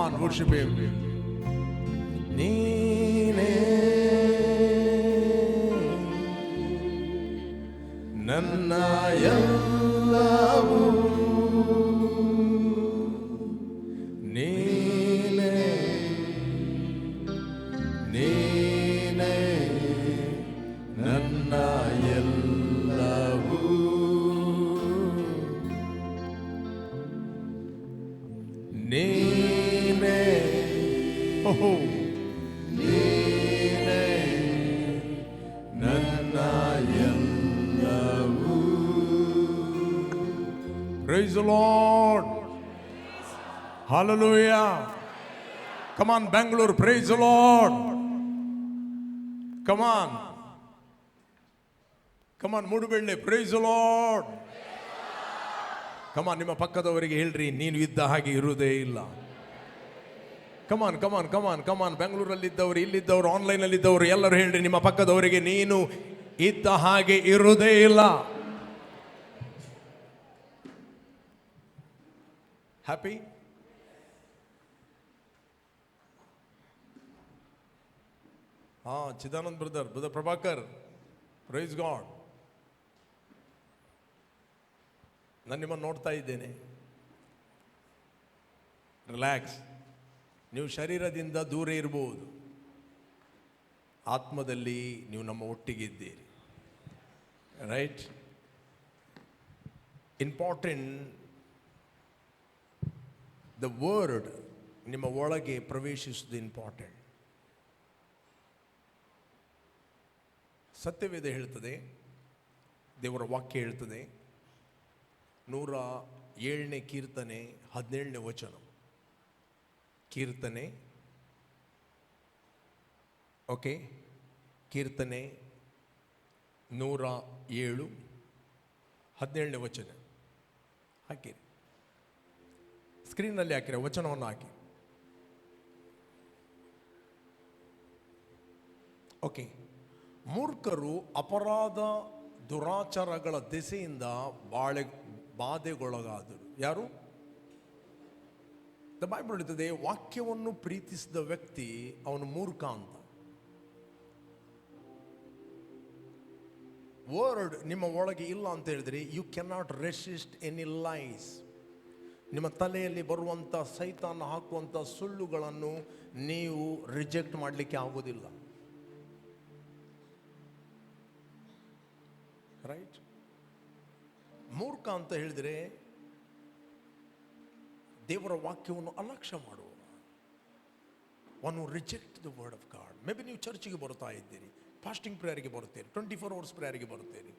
on, worship Him. ನೀನೇ ನನ್ನ ಎಲ್ಲವೂ, ನೀನೇ ನೀನೇ ನನ್ನ ಎಲ್ಲವೂ, ನೀನೇ ಓಹೋ ನೀನೇ ನನ್ನ ಎಲ್ಲವೂ. Praise the Lord. Hallelujah. Come on, Bangalore, praise the Lord. Come on. Come on, Mudubelle, praise the Lord. Come on, ನಿಮ್ಮ ಪಕ್ಕದವರಿಗೆ ಹೇಳ್ರಿ, ನೀನು ಇದ್ದ ಹಾಗೆ ಇರುವುದೇ ಇಲ್ಲ. ಕಮಾನ್ ಕಮಾನ್ ಕಮಾನ್ ಕಮಾನ್, ಬೆಂಗಳೂರಲ್ಲಿದ್ದವರು, ಇಲ್ಲಿದ್ದವರು, ಆನ್ಲೈನಲ್ಲಿದ್ದವರು ಎಲ್ಲರೂ ಹೇಳ್ರಿ ನಿಮ್ಮ ಪಕ್ಕದವರಿಗೆ, ನೀನು ಇದ್ದ ಹಾಗೆ ಇರುವುದೇ ಇಲ್ಲ. Happy? Chidanand brother Prabhakar, praise God. ನಾನು ನಿಮ್ಮನ್ನು ನೋಡ್ತಾ ಇದ್ದೇನೆ. ರಿಲ್ಯಾಕ್ಸ್. ನೀವು ಶರೀರದಿಂದ ದೂರ ಇರಬಹುದು, ಆತ್ಮದಲ್ಲಿ ನೀವು ನಮ್ಮ ಒಟ್ಟಿಗಿದ್ದೀರಿ. ರೈಟ್? ಇಂಪಾರ್ಟೆಂಟ್, ದ ವರ್ಡ್ ನಿಮ್ಮ ಒಳಗೆ ಪ್ರವೇಶಿಸುವುದು ಇಂಪಾರ್ಟೆಂಟ್. ಸತ್ಯವೇದ ಹೇಳ್ತದೆ, ದೇವರ ವಾಕ್ಯ ಹೇಳ್ತದೆ, 107ನೇ ಕೀರ್ತನೆ 17ನೇ ವಚನ. ಕೀರ್ತನೆ, ಓಕೆ, ಕೀರ್ತನೆ 107 17ನೇ ವಚನ ಹಾಕಿರಿ, ಸ್ಕ್ರೀನ್ನಲ್ಲಿ ಹಾಕಿರಿ, ವಚನವನ್ನು ಹಾಕಿ. ಓಕೆ. ಮೂರ್ಖರು ಅಪರಾಧ ದುರಾಚಾರಗಳ ದೆಸೆಯಿಂದ ಬಾಧೆಗೊಳಗಾದರು. ಯಾರು? ದ ಬೈಬಲ್ ಹೇಳ್ತದೆ, ವಾಕ್ಯವನ್ನು ಪ್ರೀತಿಸಿದ ವ್ಯಕ್ತಿ ಅವನು ಮೂರ್ಖ ಅಂತ. ವರ್ಡ್ ನಿಮ್ಮ ಒಳಗೆ ಇಲ್ಲ ಅಂತ ಹೇಳಿದ್ರೆ, you cannot resist any lies. ನಿಮ್ಮ ತಲೆಯಲ್ಲಿ ಬರುವಂಥ ಸೈತಾನ ಹಾಕುವಂಥ ಸುಳ್ಳುಗಳನ್ನು ನೀವು ರಿಜೆಕ್ಟ್ ಮಾಡಲಿಕ್ಕೆ ಆಗೋದಿಲ್ಲ. ರೈಟ್? ಮೂರ್ಖ ಅಂತ ಹೇಳಿದರೆ ದೇವರ ವಾಕ್ಯವನ್ನು ಅಲಕ್ಷ್ಯ ಮಾಡುವ, one reject the word of god. May be ನೀವು ಚರ್ಚಿಗೆ ಬರ್ತಾ ಇದ್ದೀರಿ, ಫಾಸ್ಟಿಂಗ್ ಪ್ರೇಯರ್ಗೆ ಬರುತ್ತೀರಿ, 24 hours ಪ್ರೇಯರ್ಗೆ ಬರುತ್ತೀರಿ.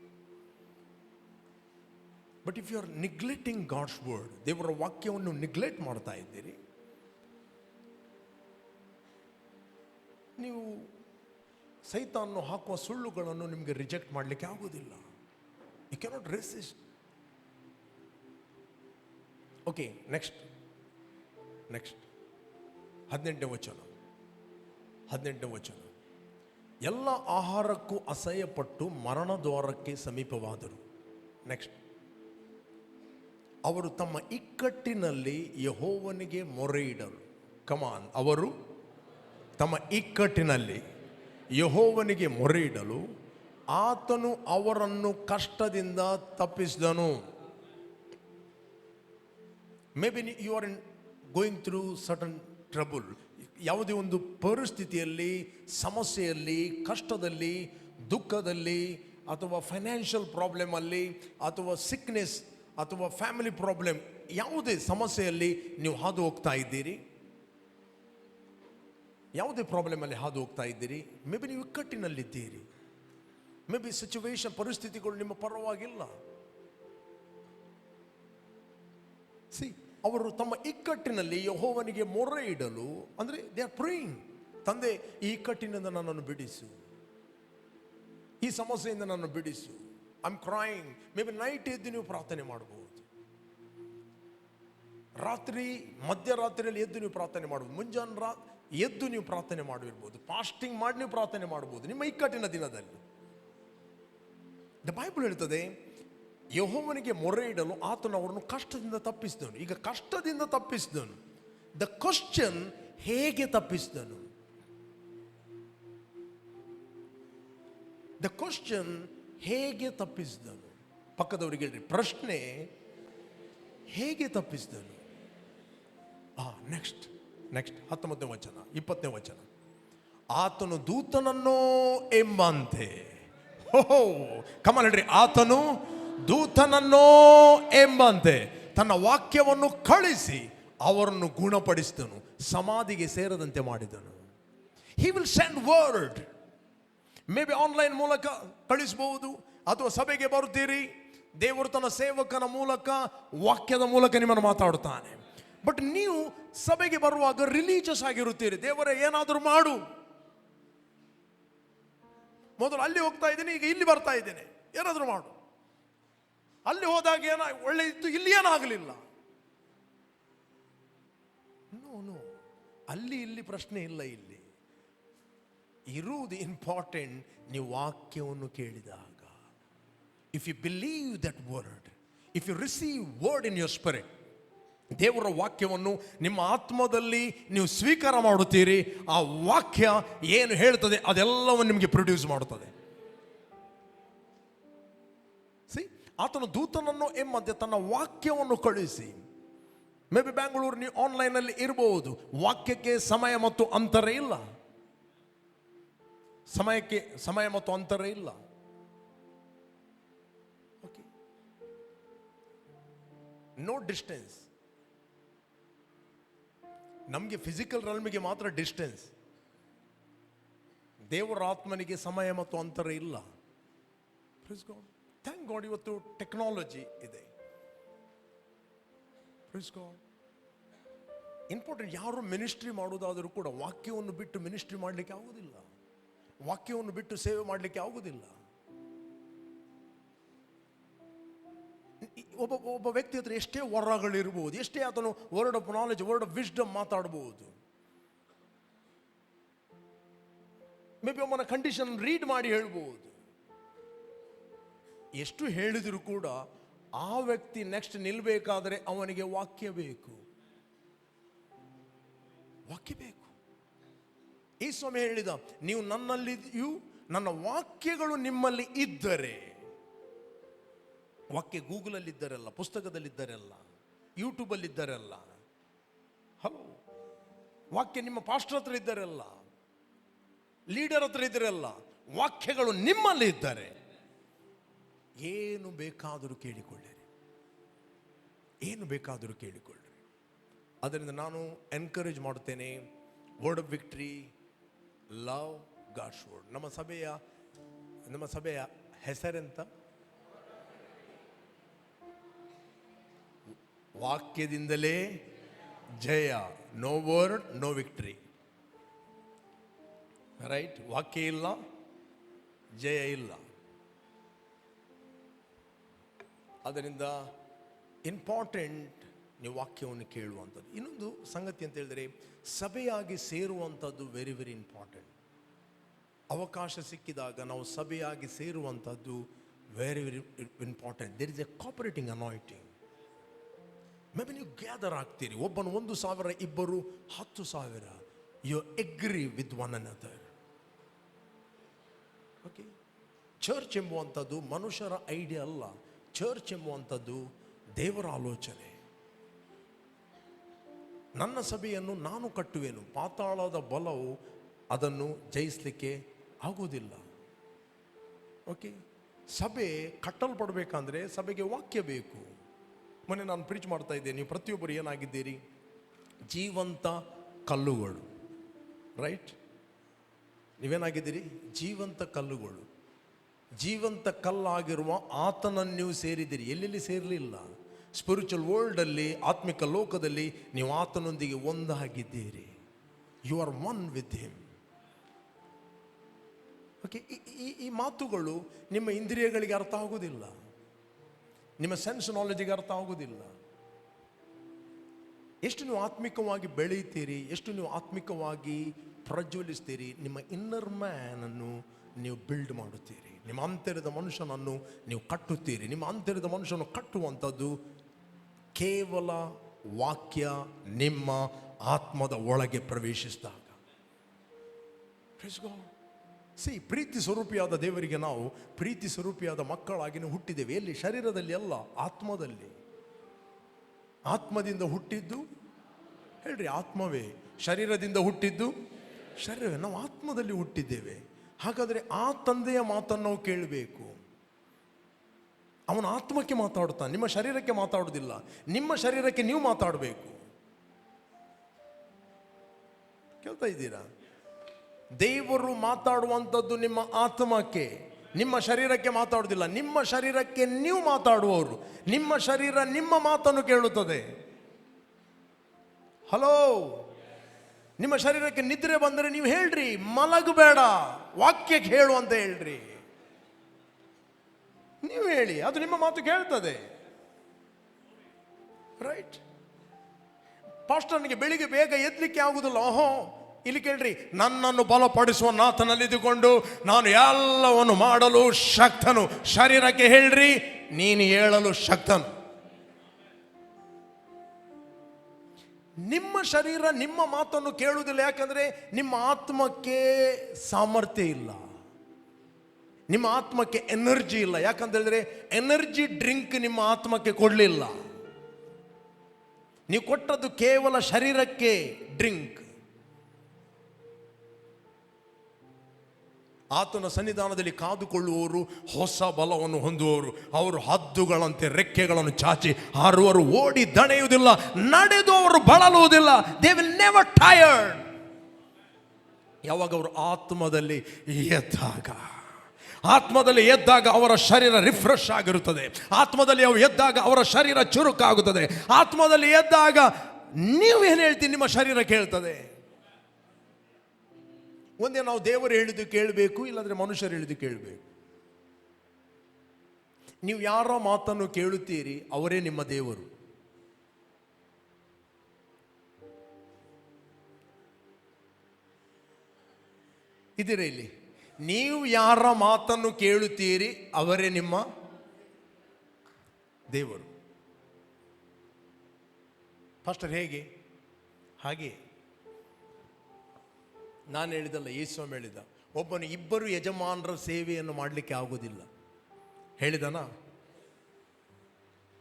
But if you are neglecting God's word, ದೇವರ ವಾಕ್ಯವನ್ನು ನಿಗ್ಲೆಕ್ಟ್ ಮಾಡ್ತಾ ಇದ್ದೀರಿ, ನೀವು ಸೈತಾನನ್ನು ಹಾಕುವ ಸುಳ್ಳುಗಳನ್ನು ನಿಮಗೆ ರಿಜೆಕ್ಟ್ ಮಾಡಲಿಕ್ಕೆ ಆಗೋದಿಲ್ಲ. You cannot resist. Okay, next 18ನೇ ವಚನ. 18ನೇ ವಚನ. ಎಲ್ಲ ಆಹಾರಕ್ಕೂ ಅಸಹ್ಯಪಟ್ಟು ಮರಣ ದ್ವಾರಕ್ಕೆ ಸಮೀಪವಾದರು. ನೆಕ್ಸ್ಟ್. ಅವರು ತಮ್ಮ ಇಕ್ಕಟ್ಟಿನಲ್ಲಿ ಯೆಹೋವನಿಗೆ ಮೊರೆ ಇಡಲು. ಕಮಾನ್. ಅವರು ತಮ್ಮ ಇಕ್ಕಟ್ಟಿನಲ್ಲಿ ಯೆಹೋವನಿಗೆ ಮೊರೆ ಇಡಲು ಆತನು ಅವರನ್ನು ಕಷ್ಟದಿಂದ ತಪ್ಪಿಸಿದನು. Maybe you are going through certain trouble. ಯಾವುದೇ ಒಂದು ಪರಿಸ್ಥಿತಿಯಲ್ಲಿ, ಸಮಸ್ಯೆಯಲ್ಲಿ, ಕಷ್ಟದಲ್ಲಿ, ದುಃಖದಲ್ಲಿ, ಅಥವಾ ಫೈನಾನ್ಷಿಯಲ್ ಪ್ರಾಬ್ಲಮಲ್ಲಿ, ಅಥವಾ ಸಿಕ್ನೆಸ್, ಅಥವಾ ಫ್ಯಾಮಿಲಿ ಪ್ರಾಬ್ಲಮ್, ಯಾವುದೇ ಸಮಸ್ಯೆಯಲ್ಲಿ ನೀವು ಹಾದು ಹೋಗ್ತಾ ಇದ್ದೀರಿ, ಯಾವುದೇ ಪ್ರಾಬ್ಲಮಲ್ಲಿ ಹಾದು ಹೋಗ್ತಾ ಇದ್ದೀರಿ, ಮೇ ಬಿ ನೀವು ಇಕ್ಕಟ್ಟಿನಲ್ಲಿದ್ದೀರಿ, ಮೇ ಬಿ ಸಿಚುವೇಶನ್, ಪರಿಸ್ಥಿತಿಗಳು ನಿಮ್ಮ ಪರವಾಗಿಲ್ಲ. ಅವರು ತಮ್ಮ ಇಕ್ಕಟ್ಟಿನಲ್ಲಿ ಯೆಹೋವನಿಗೆ ಮೊರೆ ಇಡಲು, ಅಂದರೆ ದೇ ಆರ್ ಪ್ರೇಯಿಂಗ್, ತಂದೆ ಈ ಇಕ್ಕಟ್ಟಿನಿಂದ ನನ್ನನ್ನು ಬಿಡಿಸು, ಈ ಸಮಸ್ಯೆಯಿಂದ ನನ್ನನ್ನು ಬಿಡಿಸು. I am crying. Maybe night ಎದ್ದು ನೀವು ಪ್ರಾರ್ಥನೆ ಮಾಡಬಹುದು, ರಾತ್ರಿ ಮಧ್ಯರಾತ್ರಿಯಲ್ಲಿ ಎದ್ದು ನೀವು ಪ್ರಾರ್ಥನೆ ಮಾಡಬಹುದು, ಮುಂಜಾನೆ ಎದ್ದು ನೀವು ಪ್ರಾರ್ಥನೆ ಮಾಡಿರ್ಬೋದು, ಫಾಸ್ಟಿಂಗ್ ಮಾಡಿ ನೀವು ಪ್ರಾರ್ಥನೆ ಮಾಡಬಹುದು ನಿಮ್ಮ ಇಕ್ಕಟ್ಟಿನ ದಿನದಲ್ಲಿ. ದ ಬೈಬಲ್ ಹೇಳ್ತದೆ, ಯೆಹೋವನಿಗೆ ಮೊರೆ ಇಡಲು ಆತನು ಅವರನ್ನು ಕಷ್ಟದಿಂದ ತಪ್ಪಿಸಿದನು. ಈಗ ಕಷ್ಟದಿಂದ ತಪ್ಪಿಸಿದನು. ದ ಕ್ವಶನ್, ಹೇಗೆ ತಪ್ಪಿಸಿದನು? ದ ಕ್ವಶನ್, ಹೇಗೆ ತಪ್ಪಿಸಿದನು? ಪಕ್ಕದವರಿಗೆ ಹೇಳ್ರಿ, ಪ್ರಶ್ನೆ ಹೇಗೆ ತಪ್ಪಿಸಿದನು? ನೆಕ್ಸ್ಟ್ 19ನೇ ವಚನ, 20ನೇ ವಚನ. ಆತನು ದೂತನನ್ನೋ ಎಂಬಂತೆ. ಕಮಲ್ ಹೇಳ್ರಿ, ಆತನು ದೂತನನ್ನೋ ಎಂಬಂತೆ ತನ್ನ ವಾಕ್ಯವನ್ನು ಕಳಿಸಿ ಅವರನ್ನು ಗುಣಪಡಿಸಿದನು, ಸಮಾಧಿಗೆ ಸೇರದಂತೆ ಮಾಡಿದನು. He will send word. May be online ಮೂಲಕ ಕಳಿಸಬಹುದು, ಅಥವಾ ಸಭೆಗೆ ಬರುತ್ತೀರಿ, ದೇವರು ತನ್ನ ಸೇವಕನ ಮೂಲಕ, ವಾಕ್ಯದ ಮೂಲಕ ನಿಮ್ಮನ್ನು ಮಾತಾಡುತ್ತಾನೆ. ಬಟ್ ನೀವು ಸಭೆಗೆ ಬರುವಾಗ ರಿಲೀಜಿಯಸ್ ಆಗಿರುತ್ತೀರಿ. ದೇವರೇ ಏನಾದರೂ ಮಾಡು, ಮೊದಲು ಅಲ್ಲಿ ಹೋಗ್ತಾ ಇದ್ದೀನಿ, ಈಗ ಇಲ್ಲಿ ಬರ್ತಾ ಇದ್ದೇನೆ, ಏನಾದರೂ ಮಾಡು. ಅಲ್ಲಿ ಹೋದಾಗ ಒಳ್ಳೆ ಇತ್ತು, ಇಲ್ಲಿ ಏನಾಗಲಿಲ್ಲ. ನೋ, ಅಲ್ಲಿ ಇಲ್ಲಿ ಪ್ರಶ್ನೆ ಇಲ್ಲ. ಇಲ್ಲಿ ಇರುವುದು ಇಂಪಾರ್ಟೆಂಟ್, ನೀವು ವಾಕ್ಯವನ್ನು ಕೇಳಿದಾಗ. If you believe that word, if you receive word in your spirit, ದೇವರ ವಾಕ್ಯವನ್ನು ನಿಮ್ಮ ಆತ್ಮದಲ್ಲಿ ನೀವು ಸ್ವೀಕಾರ ಮಾಡುತ್ತೀರಿ, ಆ ವಾಕ್ಯ ಏನು ಹೇಳ್ತದೆ ಅದೆಲ್ಲವನ್ನು ನಿಮಗೆ ಪ್ರೊಡ್ಯೂಸ್ ಮಾಡುತ್ತದೆ. ಆತನು ದೂತನನ್ನು ಎಂಬಂತೆ ತನ್ನ ವಾಕ್ಯವನ್ನು ಕಳುಹಿಸಿ. ಮೇ ಬಿ ಬ್ಯಾಂಗ್ಳೂರು ನೀವು ಆನ್ಲೈನಲ್ಲಿ ಇರಬಹುದು, ವಾಕ್ಯಕ್ಕೆ ಸಮಯ ಮತ್ತು ಅಂತರ ಇಲ್ಲ. ಸಮಯಕ್ಕೆ ಸಮಯ ಮತ್ತು ಅಂತರ ಇಲ್ಲ. Okay, no distance. ನಮಗೆ ಫಿಸಿಕಲ್ ರೆಲ್ಮಿಗೆ ಮಾತ್ರ ಡಿಸ್ಟೆನ್ಸ್, ದೇವರ ಆತ್ಮನಿಗೆ ಸಮಯ ಮತ್ತು ಅಂತರ ಇಲ್ಲ. ಥ್ಯಾಂಕ್ ಗಾಡ್, ಇವತ್ತು ಟೆಕ್ನಾಲಜಿ ಇದೆ. ಇಂಪಾರ್ಟೆಂಟ್. ಯಾರು ಮಿನಿಸ್ಟ್ರಿ ಮಾಡುವುದಾದರೂ ಕೂಡ ವಾಕ್ಯವನ್ನು ಬಿಟ್ಟು ಮಿನಿಸ್ಟ್ರಿ ಮಾಡಲಿಕ್ಕೆ ಆಗುವುದಿಲ್ಲ, ವಾಕ್ಯವನ್ನು ಬಿಟ್ಟು ಸೇವೆ ಮಾಡಲಿಕ್ಕೆ ಆಗುವುದಿಲ್ಲ. ಒಬ್ಬ ವ್ಯಕ್ತಿ ಹತ್ರ ಎಷ್ಟೇ ವರಗಳಿರ್ಬೋದು, ಎಷ್ಟೇ ಆತನು word of knowledge, word of wisdom ಮಾತಾಡಬಹುದು. ಮೇ ಬಿ ಒಬ್ಬನ ಕಂಡೀಷನ್ ರೀಡ್ ಮಾಡಿ ಹೇಳ್ಬೋದು. ಎಷ್ಟು ಹೇಳಿದರೂ ಕೂಡ ಆ ವ್ಯಕ್ತಿ ನೆಕ್ಸ್ಟ್ ನಿಲ್ಬೇಕಾದರೆ ಅವನಿಗೆ ವಾಕ್ಯ ಬೇಕು. ಈ ಸ್ವಾಮಿ ಹೇಳಿದ, ನೀವು ನನ್ನಲ್ಲಿಯೂ ನನ್ನ ವಾಕ್ಯಗಳು ನಿಮ್ಮಲ್ಲಿ ಇದ್ದರೆ. ವಾಕ್ಯ ಗೂಗಲಲ್ಲಿ ಇದ್ದರಲ್ಲ, ಪುಸ್ತಕದಲ್ಲಿದ್ದರಲ್ಲ, ಯೂಟ್ಯೂಬಲ್ಲಿ ಇದ್ದರಲ್ಲ. ಹಲೋ, ವಾಕ್ಯ ನಿಮ್ಮ ಪಾಸ್ಟರ್ ಹತ್ರ ಇದ್ದರಲ್ಲ, ಲೀಡರ್ ಹತ್ರ ಇದ್ದರಲ್ಲ, ವಾಕ್ಯಗಳು ನಿಮ್ಮಲ್ಲಿ ಇದ್ದರೆ ಏನು ಬೇಕಾದರೂ ಕೇಳಿಕೊಳ್ಳಿರಿ, ಏನು ಬೇಕಾದರೂ ಕೇಳಿಕೊಳ್ಳಿರಿ. ಅದರಿಂದ ನಾನು ಎನ್ಕರೇಜ್ ಮಾಡುತ್ತೇನೆ, word of victory, love God's word. ನಮ್ಮ ಸಭೆಯ ಹೆಸರೆಂತ? ವಾಕ್ಯದಿಂದಲೇ ಜಯ. No word no victory. Right? ವಾಕ್ಯ ಇಲ್ಲ, ಜಯ ಇಲ್ಲ. ಅದರಿಂದ ಇಂಪಾರ್ಟೆಂಟ್ ನೀವು ವಾಕ್ಯವನ್ನು ಕೇಳುವಂಥದ್ದು. ಇನ್ನೊಂದು ಸಂಗತಿ ಅಂತ ಹೇಳಿದರೆ, ಸಭೆಯಾಗಿ ಸೇರುವಂಥದ್ದು ವೆರಿ ವೆರಿ ಇಂಪಾರ್ಟೆಂಟ್. ಅವಕಾಶ ಸಿಕ್ಕಿದಾಗ ನಾವು ಸಭೆಯಾಗಿ ಸೇರುವಂಥದ್ದು very very important. There is a cooperating anointing. Maybe ನೀವು ಗ್ಯಾದರ್ ಆಗ್ತೀರಿ, ಒಬ್ಬನು 1,000, ಇಬ್ಬರು 10,000. You agree with one another. Okay, church ಎಂಬುವಂಥದ್ದು ಮನುಷ್ಯರ ಐಡಿಯಾ ಅಲ್ಲ. ಚರ್ಚ್ ಎಂಬುವಂಥದ್ದು ದೇವರ ಆಲೋಚನೆ. ನನ್ನ ಸಭೆಯನ್ನು ನಾನು ಕಟ್ಟುವೆನು, ಪಾತಾಳದ ಬಲವು ಅದನ್ನು ಜಯಿಸಲಿಕ್ಕೆ ಆಗುವುದಿಲ್ಲ. ಓಕೆ, ಸಭೆ ಕಟ್ಟಲ್ಪಡಬೇಕಂದ್ರೆ ಸಭೆಗೆ ವಾಕ್ಯ ಬೇಕು. ಮೊನ್ನೆ ನಾನು ಪ್ರೀಚ್ ಮಾಡ್ತಾ ಇದ್ದೆ, ನೀವು ಪ್ರತಿಯೊಬ್ಬರು ಏನಾಗಿದ್ದೀರಿ? ಜೀವಂತ ಕಲ್ಲುಗಳು. ರೈಟ್? ನೀವೇನಾಗಿದ್ದೀರಿ? ಜೀವಂತ ಕಲ್ಲುಗಳು. ಜೀವಂತ ಕಲ್ಲಾಗಿರುವ ಆತನನ್ನು ನೀವು ಸೇರಿದ್ದೀರಿ. ಎಲ್ಲೆಲ್ಲಿ ಸೇರಲಿಲ್ಲ. ಸ್ಪಿರಿಚುವಲ್ ವರ್ಲ್ಡಲ್ಲಿ, ಆತ್ಮಿಕ ಲೋಕದಲ್ಲಿ ನೀವು ಆತನೊಂದಿಗೆ ಒಂದಾಗಿದ್ದೀರಿ. You are one with him. Okay, ಈ ಮಾತುಗಳು ನಿಮ್ಮ ಇಂದ್ರಿಯಗಳಿಗೆ ಅರ್ಥ ಆಗುವುದಿಲ್ಲ, ನಿಮ್ಮ ಸೆನ್ಸ್ ನಾಲೆಜಿಗೆ ಅರ್ಥ ಆಗುವುದಿಲ್ಲ. ಎಷ್ಟು ನೀವು ಆತ್ಮಿಕವಾಗಿ ಬೆಳೆಯುತ್ತೀರಿ, ಎಷ್ಟು ನೀವು ಆತ್ಮಿಕವಾಗಿ ಪ್ರಜ್ವಲಿಸ್ತೀರಿ, ನಿಮ್ಮ ಇನ್ನರ್ ಮ್ಯಾನ್ ಅನ್ನು ನೀವು ಬಿಲ್ಡ್ ಮಾಡುತ್ತೀರಿ. ನಿಮ್ಮ ಅಂತರ್ಯದ ಮನುಷ್ಯನನ್ನು ನೀವು ಕಟ್ಟುತ್ತೀರಿ. ನಿಮ್ಮ ಅಂತರ್ಯದ ಮನುಷ್ಯನನ್ನು ಕಟ್ಟುವಂಥದ್ದು ಕೇವಲ ವಾಕ್ಯ, ನಿಮ್ಮ ಆತ್ಮದ ಒಳಗೆ ಪ್ರವೇಶಿಸಿದಾಗ. ಪ್ರೀತಿ ಸ್ವರೂಪಿಯಾದ ದೇವರಿಗೆ ನಾವು ಪ್ರೀತಿ ಸ್ವರೂಪಿಯಾದ ಮಕ್ಕಳಾಗಿನ ಹುಟ್ಟಿದ್ದೇವೆ. ಎಲ್ಲಿ? ಶರೀರದಲ್ಲಿ ಅಲ್ಲ, ಆತ್ಮದಲ್ಲಿ. ಆತ್ಮದಿಂದ ಹುಟ್ಟಿದ್ದು ಹೇಳ್ರಿ ಆತ್ಮವೇ, ಶರೀರದಿಂದ ಹುಟ್ಟಿದ್ದು ಶರೀರವೇ. ನಾವು ಆತ್ಮದಲ್ಲಿ ಹುಟ್ಟಿದ್ದೇವೆ. ಹಾಗಾದರೆ ಆ ತಂದೆಯ ಮಾತನ್ನು ನಾವು ಕೇಳಬೇಕು. ಅವನ ಆತ್ಮಕ್ಕೆ ಮಾತಾಡುತ್ತಾನೆ, ನಿಮ್ಮ ಶರೀರಕ್ಕೆ ಮಾತಾಡುವುದಿಲ್ಲ. ನಿಮ್ಮ ಶರೀರಕ್ಕೆ ನೀವು ಮಾತಾಡಬೇಕು. ಕೇಳ್ತಾ ಇದ್ದೀರಾ? ದೇವರು ಮಾತಾಡುವಂಥದ್ದು ನಿಮ್ಮ ಆತ್ಮಕ್ಕೆ, ನಿಮ್ಮ ಶರೀರಕ್ಕೆ ಮಾತಾಡುವುದಿಲ್ಲ. ನಿಮ್ಮ ಶರೀರಕ್ಕೆ ನೀವು ಮಾತಾಡುವವರು. ನಿಮ್ಮ ಶರೀರ ನಿಮ್ಮ ಮಾತನ್ನು ಕೇಳುತ್ತದೆ. ಹಲೋ, ನಿಮ್ಮ ಶರೀರಕ್ಕೆ ನಿದ್ರೆ ಬಂದರೆ ನೀವು ಹೇಳ್ರಿ, ಮಲಗಬೇಡ, ವಾಕ್ಯಕ್ಕೆ ಹೇಳು ಅಂತ ಹೇಳ್ರಿ. ನೀವು ಹೇಳಿ, ಅದು ನಿಮ್ಮ ಮಾತು ಕೇಳ್ತದೆ. ರೈಟ್? ಪಾಸ್ಟರ್ನಿಗೆ ಬೆಳಿಗ್ಗೆ ಬೇಗ ಎದ್ದಲಿಕ್ಕೆ ಆಗುದಿಲ್ಲ. ಓಹೋ, ಇಲ್ಲಿ ಕೇಳ್ರಿ, ನನ್ನನ್ನು ಬಲಪಡಿಸುವ ನಾಥನಲ್ಲಿದ್ದುಕೊಂಡು ನಾನು ಎಲ್ಲವನ್ನು ಮಾಡಲು ಶಕ್ತನು. ಶರೀರಕ್ಕೆ ಹೇಳ್ರಿ, ನೀನು ಹೇಳಲು ಶಕ್ತನು. ನಿಮ್ಮ ಶರೀರ ನಿಮ್ಮ ಮಾತನ್ನು ಕೇಳುವುದಿಲ್ಲ. ಯಾಕಂದ್ರೆ ನಿಮ್ಮ ಆತ್ಮಕ್ಕೆ ಸಾಮರ್ಥ್ಯ ಇಲ್ಲ, ನಿಮ್ಮ ಆತ್ಮಕ್ಕೆ ಎನರ್ಜಿ ಇಲ್ಲ. ಯಾಕಂತ ಹೇಳಿದ್ರೆ ಎನರ್ಜಿ ಡ್ರಿಂಕ್ ನಿಮ್ಮ ಆತ್ಮಕ್ಕೆ ಕೊಡಲಿಲ್ಲ. ನೀವು ಕೊಟ್ಟದ್ದು ಕೇವಲ ಶರೀರಕ್ಕೆ ಡ್ರಿಂಕ್. ಆತನ ಸನ್ನಿಧಾನದಲ್ಲಿ ಕಾದುಕೊಳ್ಳುವವರು ಹೊಸ ಬಲವನ್ನು ಹೊಂದುವವರು. ಅವರು ಹದ್ದುಗಳಂತೆ ರೆಕ್ಕೆಗಳನ್ನು ಚಾಚಿ ಹಾರುವರು, ಓಡಿ ದಣೆಯುವುದಿಲ್ಲ, ನಡೆದು ಅವರು ಬಳಲುವುದಿಲ್ಲ. They will never tired. ಯಾವಾಗ ಅವರು ಆತ್ಮದಲ್ಲಿ ಎದ್ದಾಗ ಅವರ ಶರೀರ ರಿಫ್ರೆಶ್ ಆಗಿರುತ್ತದೆ. ಆತ್ಮದಲ್ಲಿ ಅವರು ಎದ್ದಾಗ ಅವರ ಶರೀರ ಚುರುಕಾಗುತ್ತದೆ. ಆತ್ಮದಲ್ಲಿ ಎದ್ದಾಗ ನೀವೇನು ಹೇಳ್ತೀರಿ, ನಿಮ್ಮ ಶರೀರ ಕೇಳ್ತದೆ. ಒಂದೇ ನಾವು ದೇವರು ಹೇಳಿದ್ದು ಕೇಳಬೇಕು, ಇಲ್ಲಾಂದ್ರೆ ಮನುಷ್ಯರು ಹೇಳಿದ್ದು ಕೇಳಬೇಕು. ನೀವು ಯಾರ ಮಾತನ್ನು ಕೇಳುತ್ತೀರಿ ಅವರೇ ನಿಮ್ಮ ದೇವರು. ಇದ್ದೀರಾ ಇಲ್ಲಿ? ನೀವು ಯಾರ ಮಾತನ್ನು ಕೇಳುತ್ತೀರಿ ಅವರೇ ನಿಮ್ಮ ದೇವರು. ಫಾಸ್ಟರ್ ಹೇಗೆ? ಹಾಗೆ ನಾನು ಹೇಳಿದಲ್ಲ, ಯೇಸು ಹೇಳಿದ, ಒಬ್ಬನು ಇಬ್ಬರು ಯಜಮಾನರ ಸೇವೆಯನ್ನು ಮಾಡಲಿಕ್ಕೆ ಆಗುವುದಿಲ್ಲ. ಹೇಳಿದನಾ?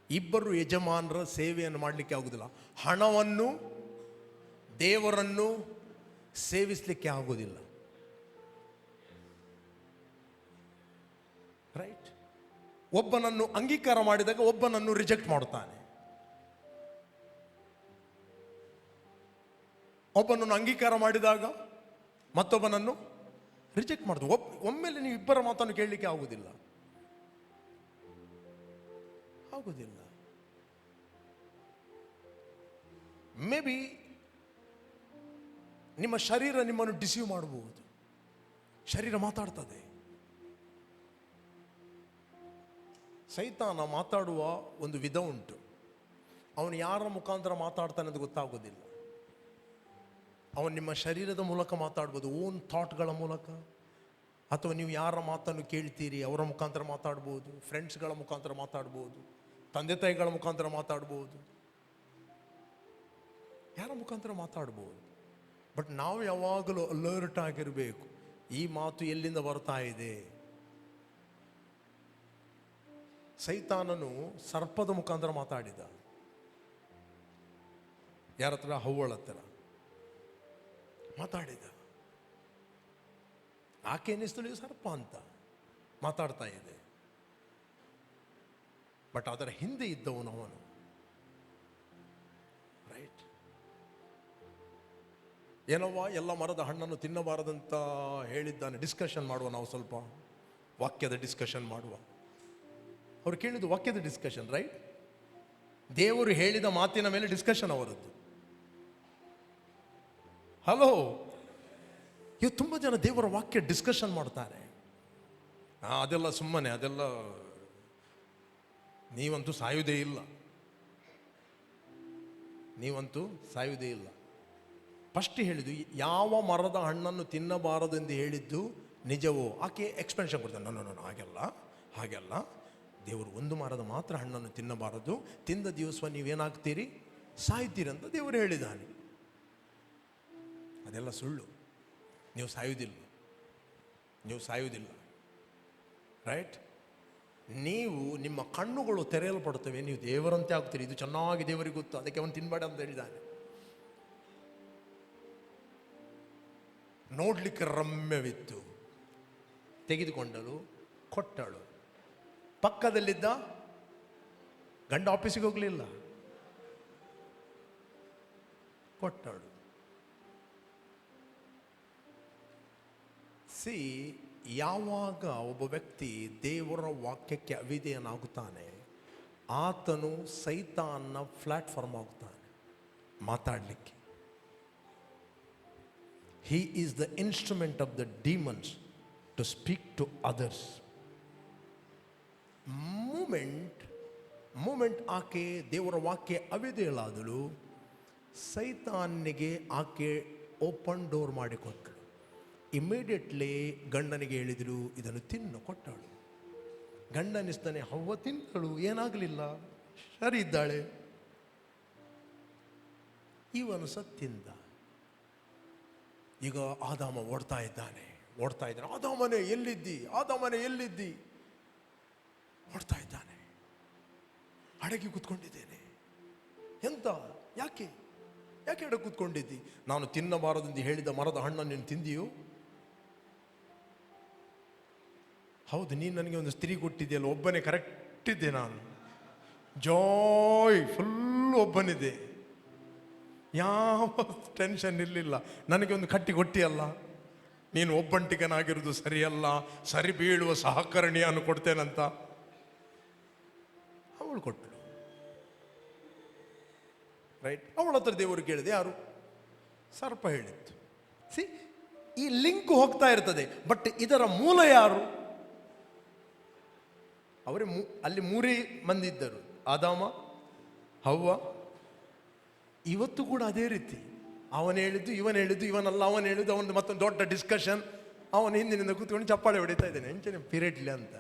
ಇಬ್ಬರು ಯಜಮಾನರ ಸೇವೆಯನ್ನು ಮಾಡಲಿಕ್ಕೆ ಆಗುವುದಿಲ್ಲ. ಹಣವನ್ನು ದೇವರನ್ನು ಸೇವಿಸಲಿಕ್ಕೆ ಆಗುವುದಿಲ್ಲ. ರೈಟ್? ಒಬ್ಬನನ್ನು ಅಂಗೀಕಾರ ಮಾಡಿದಾಗ ಒಬ್ಬನನ್ನು ರಿಜೆಕ್ಟ್ ಮಾಡುತ್ತಾನೆ. ಒಬ್ಬನನ್ನು ಅಂಗೀಕಾರ ಮಾಡಿದಾಗ ಮತ್ತೊಬ್ಬನನ್ನು ರಿಜೆಕ್ಟ್ ಮಾಡುದು. ಒಮ್ಮೆಲೆ ನೀವು ಇಬ್ಬರ ಮಾತನ್ನು ಕೇಳಲಿಕ್ಕೆ ಆಗುವುದಿಲ್ಲ. ಮೇ ಬಿ ನಿಮ್ಮ ಶರೀರ ನಿಮ್ಮನ್ನು ಡಿಸೀವ್ ಮಾಡಬಹುದು. ಶರೀರ ಮಾತಾಡ್ತದೆ. ಸೈತಾನ ಮಾತಾಡುವ ಒಂದು ವಿಧ ಉಂಟು. ಅವನು ಯಾರ ಮುಖಾಂತರ ಮಾತಾಡ್ತಾನೆ ಅಂತ ಗೊತ್ತಾಗೋದಿಲ್ಲ. ಅವನು ನಿಮ್ಮ ಶರೀರದ ಮೂಲಕ ಮಾತಾಡ್ಬೋದು, ಓನ್ ಥಾಟ್ಗಳ ಮೂಲಕ, ಅಥವಾ ನೀವು ಯಾರ ಮಾತನ್ನು ಕೇಳ್ತೀರಿ ಅವರ ಮುಖಾಂತರ ಮಾತಾಡ್ಬೋದು, ಫ್ರೆಂಡ್ಸ್ಗಳ ಮುಖಾಂತರ ಮಾತಾಡ್ಬೋದು, ತಂದೆ ತಾಯಿಗಳ ಮುಖಾಂತರ ಮಾತಾಡ್ಬೋದು, ಯಾರ ಮುಖಾಂತರ ಮಾತಾಡ್ಬೋದು. ಬಟ್ ನಾವು ಯಾವಾಗಲೂ ಅಲರ್ಟ್ ಆಗಿರಬೇಕು. ಈ ಮಾತು ಎಲ್ಲಿಂದ ಬರ್ತಾ ಇದೆ? ಸೈತಾನನು ಸರ್ಪದ ಮುಖಾಂತರ ಮಾತಾಡಿದ. ಯಾರ ಹತ್ರ? ಹವ್ವಳ ಹತ್ರ ಮಾತಾಡಿದ. ಆಕೆ ಎನಿಸ್ತಳು ಸರ್ಪ ಅಂತ ಮಾತಾಡ್ತಾ ಇದೆ. ಬಟ್ ಅದರ ಹಿಂದೆ ಇದ್ದವನು ಅವನು. ರೈಟ್? ಏನವ್ವ, ಎಲ್ಲ ಮರದ ಹಣ್ಣನ್ನು ತಿನ್ನಬಾರದಂತ ಹೇಳಿದ್ದಾನೆ. ಡಿಸ್ಕಷನ್ ಮಾಡುವ, ನಾವು ಸ್ವಲ್ಪ ವಾಕ್ಯದ ಡಿಸ್ಕಷನ್ ಮಾಡುವ. ಅವ್ರು ಕೇಳಿದ್ದು ವಾಕ್ಯದ ಡಿಸ್ಕಷನ್. ರೈಟ್? ದೇವರು ಹೇಳಿದ ಮಾತಿನ ಮೇಲೆ ಡಿಸ್ಕಷನ್ ಅವರದ್ದು. ಹಲೋ, ಇವತ್ತು ತುಂಬ ಜನ ದೇವರ ವಾಕ್ಯ ಡಿಸ್ಕಷನ್ ಮಾಡ್ತಾರೆ. ಅದೆಲ್ಲ ಸುಮ್ಮನೆ, ಅದೆಲ್ಲ ನೀವಂತೂ ಸಾಯುವುದೇ ಇಲ್ಲ, ನೀವಂತೂ ಸಾಯುವುದೇ ಇಲ್ಲ. ಫಸ್ಟ್ ಹೇಳಿದ್ದು ಯಾವ ಮರದ ಹಣ್ಣನ್ನು ತಿನ್ನಬಾರದು ಎಂದು ಹೇಳಿದ್ದು ನಿಜವೋ. ಆಕೆ ಎಕ್ಸ್ಪ್ಲೆನೇಷನ್ ಕೊಡ್ತಾನೆ, ನಾನು ಹಾಗೆಲ್ಲ ದೇವರು ಒಂದು ಮರದ ಮಾತ್ರ ಹಣ್ಣನ್ನು ತಿನ್ನಬಾರದು, ತಿಂದ ದಿವಸ ನೀವೇನಾಗ್ತೀರಿ? ಸಾಯ್ತೀರಿ ಅಂತ ದೇವರು ಹೇಳಿದ್ದಾನೆ. ಅದೆಲ್ಲ ಸುಳ್ಳು. ನೀವು ಸಾಯುವುದಿಲ್ಲ, ನೀವು ಸಾಯುವುದಿಲ್ಲ. ರೈಟ್? ನೀವು ನಿಮ್ಮ ಕಣ್ಣುಗಳು ತೆರೆಯಲ್ಪಡುತ್ತವೆ, ನೀವು ದೇವರಂತೆ ಆಗ್ತೀರಿ. ಇದು ಚೆನ್ನಾಗಿ ದೇವರಿಗೆ ಗೊತ್ತು, ಅದಕ್ಕೆ ಅವನು ತಿನ್ಬೇಡ ಅಂತ ಹೇಳಿದ್ದಾನೆ. ನೋಡ್ಲಿಕ್ಕೆ ರಮ್ಯವಿತ್ತು, ತೆಗೆದುಕೊಂಡಳು, ಕೊಟ್ಟಳು. ಪಕ್ಕದಲ್ಲಿದ್ದ ಗಂಡ ಆಫೀಸಿಗೆ ಹೋಗಲಿಲ್ಲ, ಕೊಟ್ಟಳು. ಸಿ, ಯಾವಾಗ ಒಬ್ಬ ವ್ಯಕ್ತಿ ದೇವರ ವಾಕ್ಯಕ್ಕೆ ಅವಿಧೇಯನಾಗುತ್ತಾನೆ, ಆತನು ಸೈತಾನ್ನ ಪ್ಲಾಟ್ಫಾರ್ಮ್ ಆಗುತ್ತಾನೆ ಮಾತಾಡಲಿಕ್ಕೆ. He is the instrument of the demons to speak to others. Moment ಆಕೆ ದೇವರ ವಾಕ್ಯ ಅವಿಧೇಯಳಾದಳು, ಸೈತಾನಿಗೆ ಆಕೆ ಓಪನ್ ಡೋರ್ ಮಾಡಿಕೊಟ್ಟಳು. ಇಮಿಡಿಯೇಟ್ಲಿ ಗಂಡನಿಗೆ ಹೇಳಿದಳು, ಇದನ್ನು ತಿನ್ನು, ಕೊಟ್ಟಳು. ಗಂಡ ಅನ್ನಿಸ್ತಾನೆ, ಹವ್ವ ತಿಂದಳು, ಏನಾಗಲಿಲ್ಲ, ಸರಿ ಇದ್ದಾಳೆ. ಇವನು ಸತ್ತಿಂದ. ಈಗ ಆದಾಮ ಓಡ್ತಾ ಇದ್ದಾನೆ. ಆದಾಮನೇ ಎಲ್ಲಿದ್ದಿ, ಆದಾಮನೇ ಎಲ್ಲಿದ್ದಿ, ಓಡ್ತಾ ಇದ್ದಾನೆ. ಅಡಗಿ ಕೂತ್ಕೊಂಡಿದ್ದೇನೆ. ಎಂತ, ಯಾಕೆ ಅಡಗಿ ಕೂತ್ಕೊಂಡಿದ್ದಿ? ನಾನು ತಿನ್ನಬಾರದೆಂದು ಹೇಳಿದ ಮರದ ಹಣ್ಣನ್ನು ನೀನು ತಿಂದಿಯೋ? ಹೌದು, ನೀನು ನನಗೆ ಒಂದು ಸ್ತ್ರೀ ಕೊಟ್ಟಿದೆಯಲ್ಲ, ಒಬ್ಬನೇ ಕರೆಕ್ಟ್ ಇದ್ದೆ ನಾನು. ಜಾಯ್ ಫುಲ್ ಒಬ್ಬನಿದೆ, ಯಾವ ಟೆನ್ಷನ್ ಇರಲಿಲ್ಲ. ನನಗೆ ಒಂದು ಕಟ್ಟಿ ಕೊಟ್ಟಿಯಲ್ಲ, ನೀನು ಒಬ್ಬಂಟಿಗನಾಗಿರೋದು ಸರಿಯಲ್ಲ, ಸರಿ ಬೀಳುವ ಸಹಕರಣಿಯನ್ನು ಕೊಡ್ತೇನಂತ ಅವಳು ಕೊಟ್ಟಳು. ರೈಟ್? ಅವಳ ಹತ್ರ ದೇವರು ಕೇಳಿದೆ, ಯಾರು? ಸರ್ಪ ಹೇಳಿತ್ತು. ಸಿ, ಈ ಲಿಂಕ್ ಹೋಗ್ತಾ ಇರ್ತದೆ. ಬಟ್ ಇದರ ಮೂಲ ಯಾರು? ಅವರೇ. ಅಲ್ಲಿ ಮೂರೇ ಮಂದಿ ಇದ್ದರು, ಆದಾಮ, ಹವ್ವ. ಇವತ್ತು ಕೂಡ ಅದೇ ರೀತಿ. ಅವನು ಹೇಳಿದ್ದು, ಇವನು ಹೇಳಿದ್ದು, ಇವನಲ್ಲ ಅವನು ಹೇಳಿದ್ದು, ಅವನದು ಮತ್ತೊಂದು ದೊಡ್ಡ ಡಿಸ್ಕಷನ್. ಅವನು ಹಿಂದಿನಿಂದ ಕೂತ್ಕೊಂಡು ಚಪ್ಪಾಳೆ ಹೊಡಿತಾ ಇದ್ದಾನೆ, ಎಂಚನೆ ಪೀರಿಯಡ್ ಇಲ್ಲ ಅಂತ.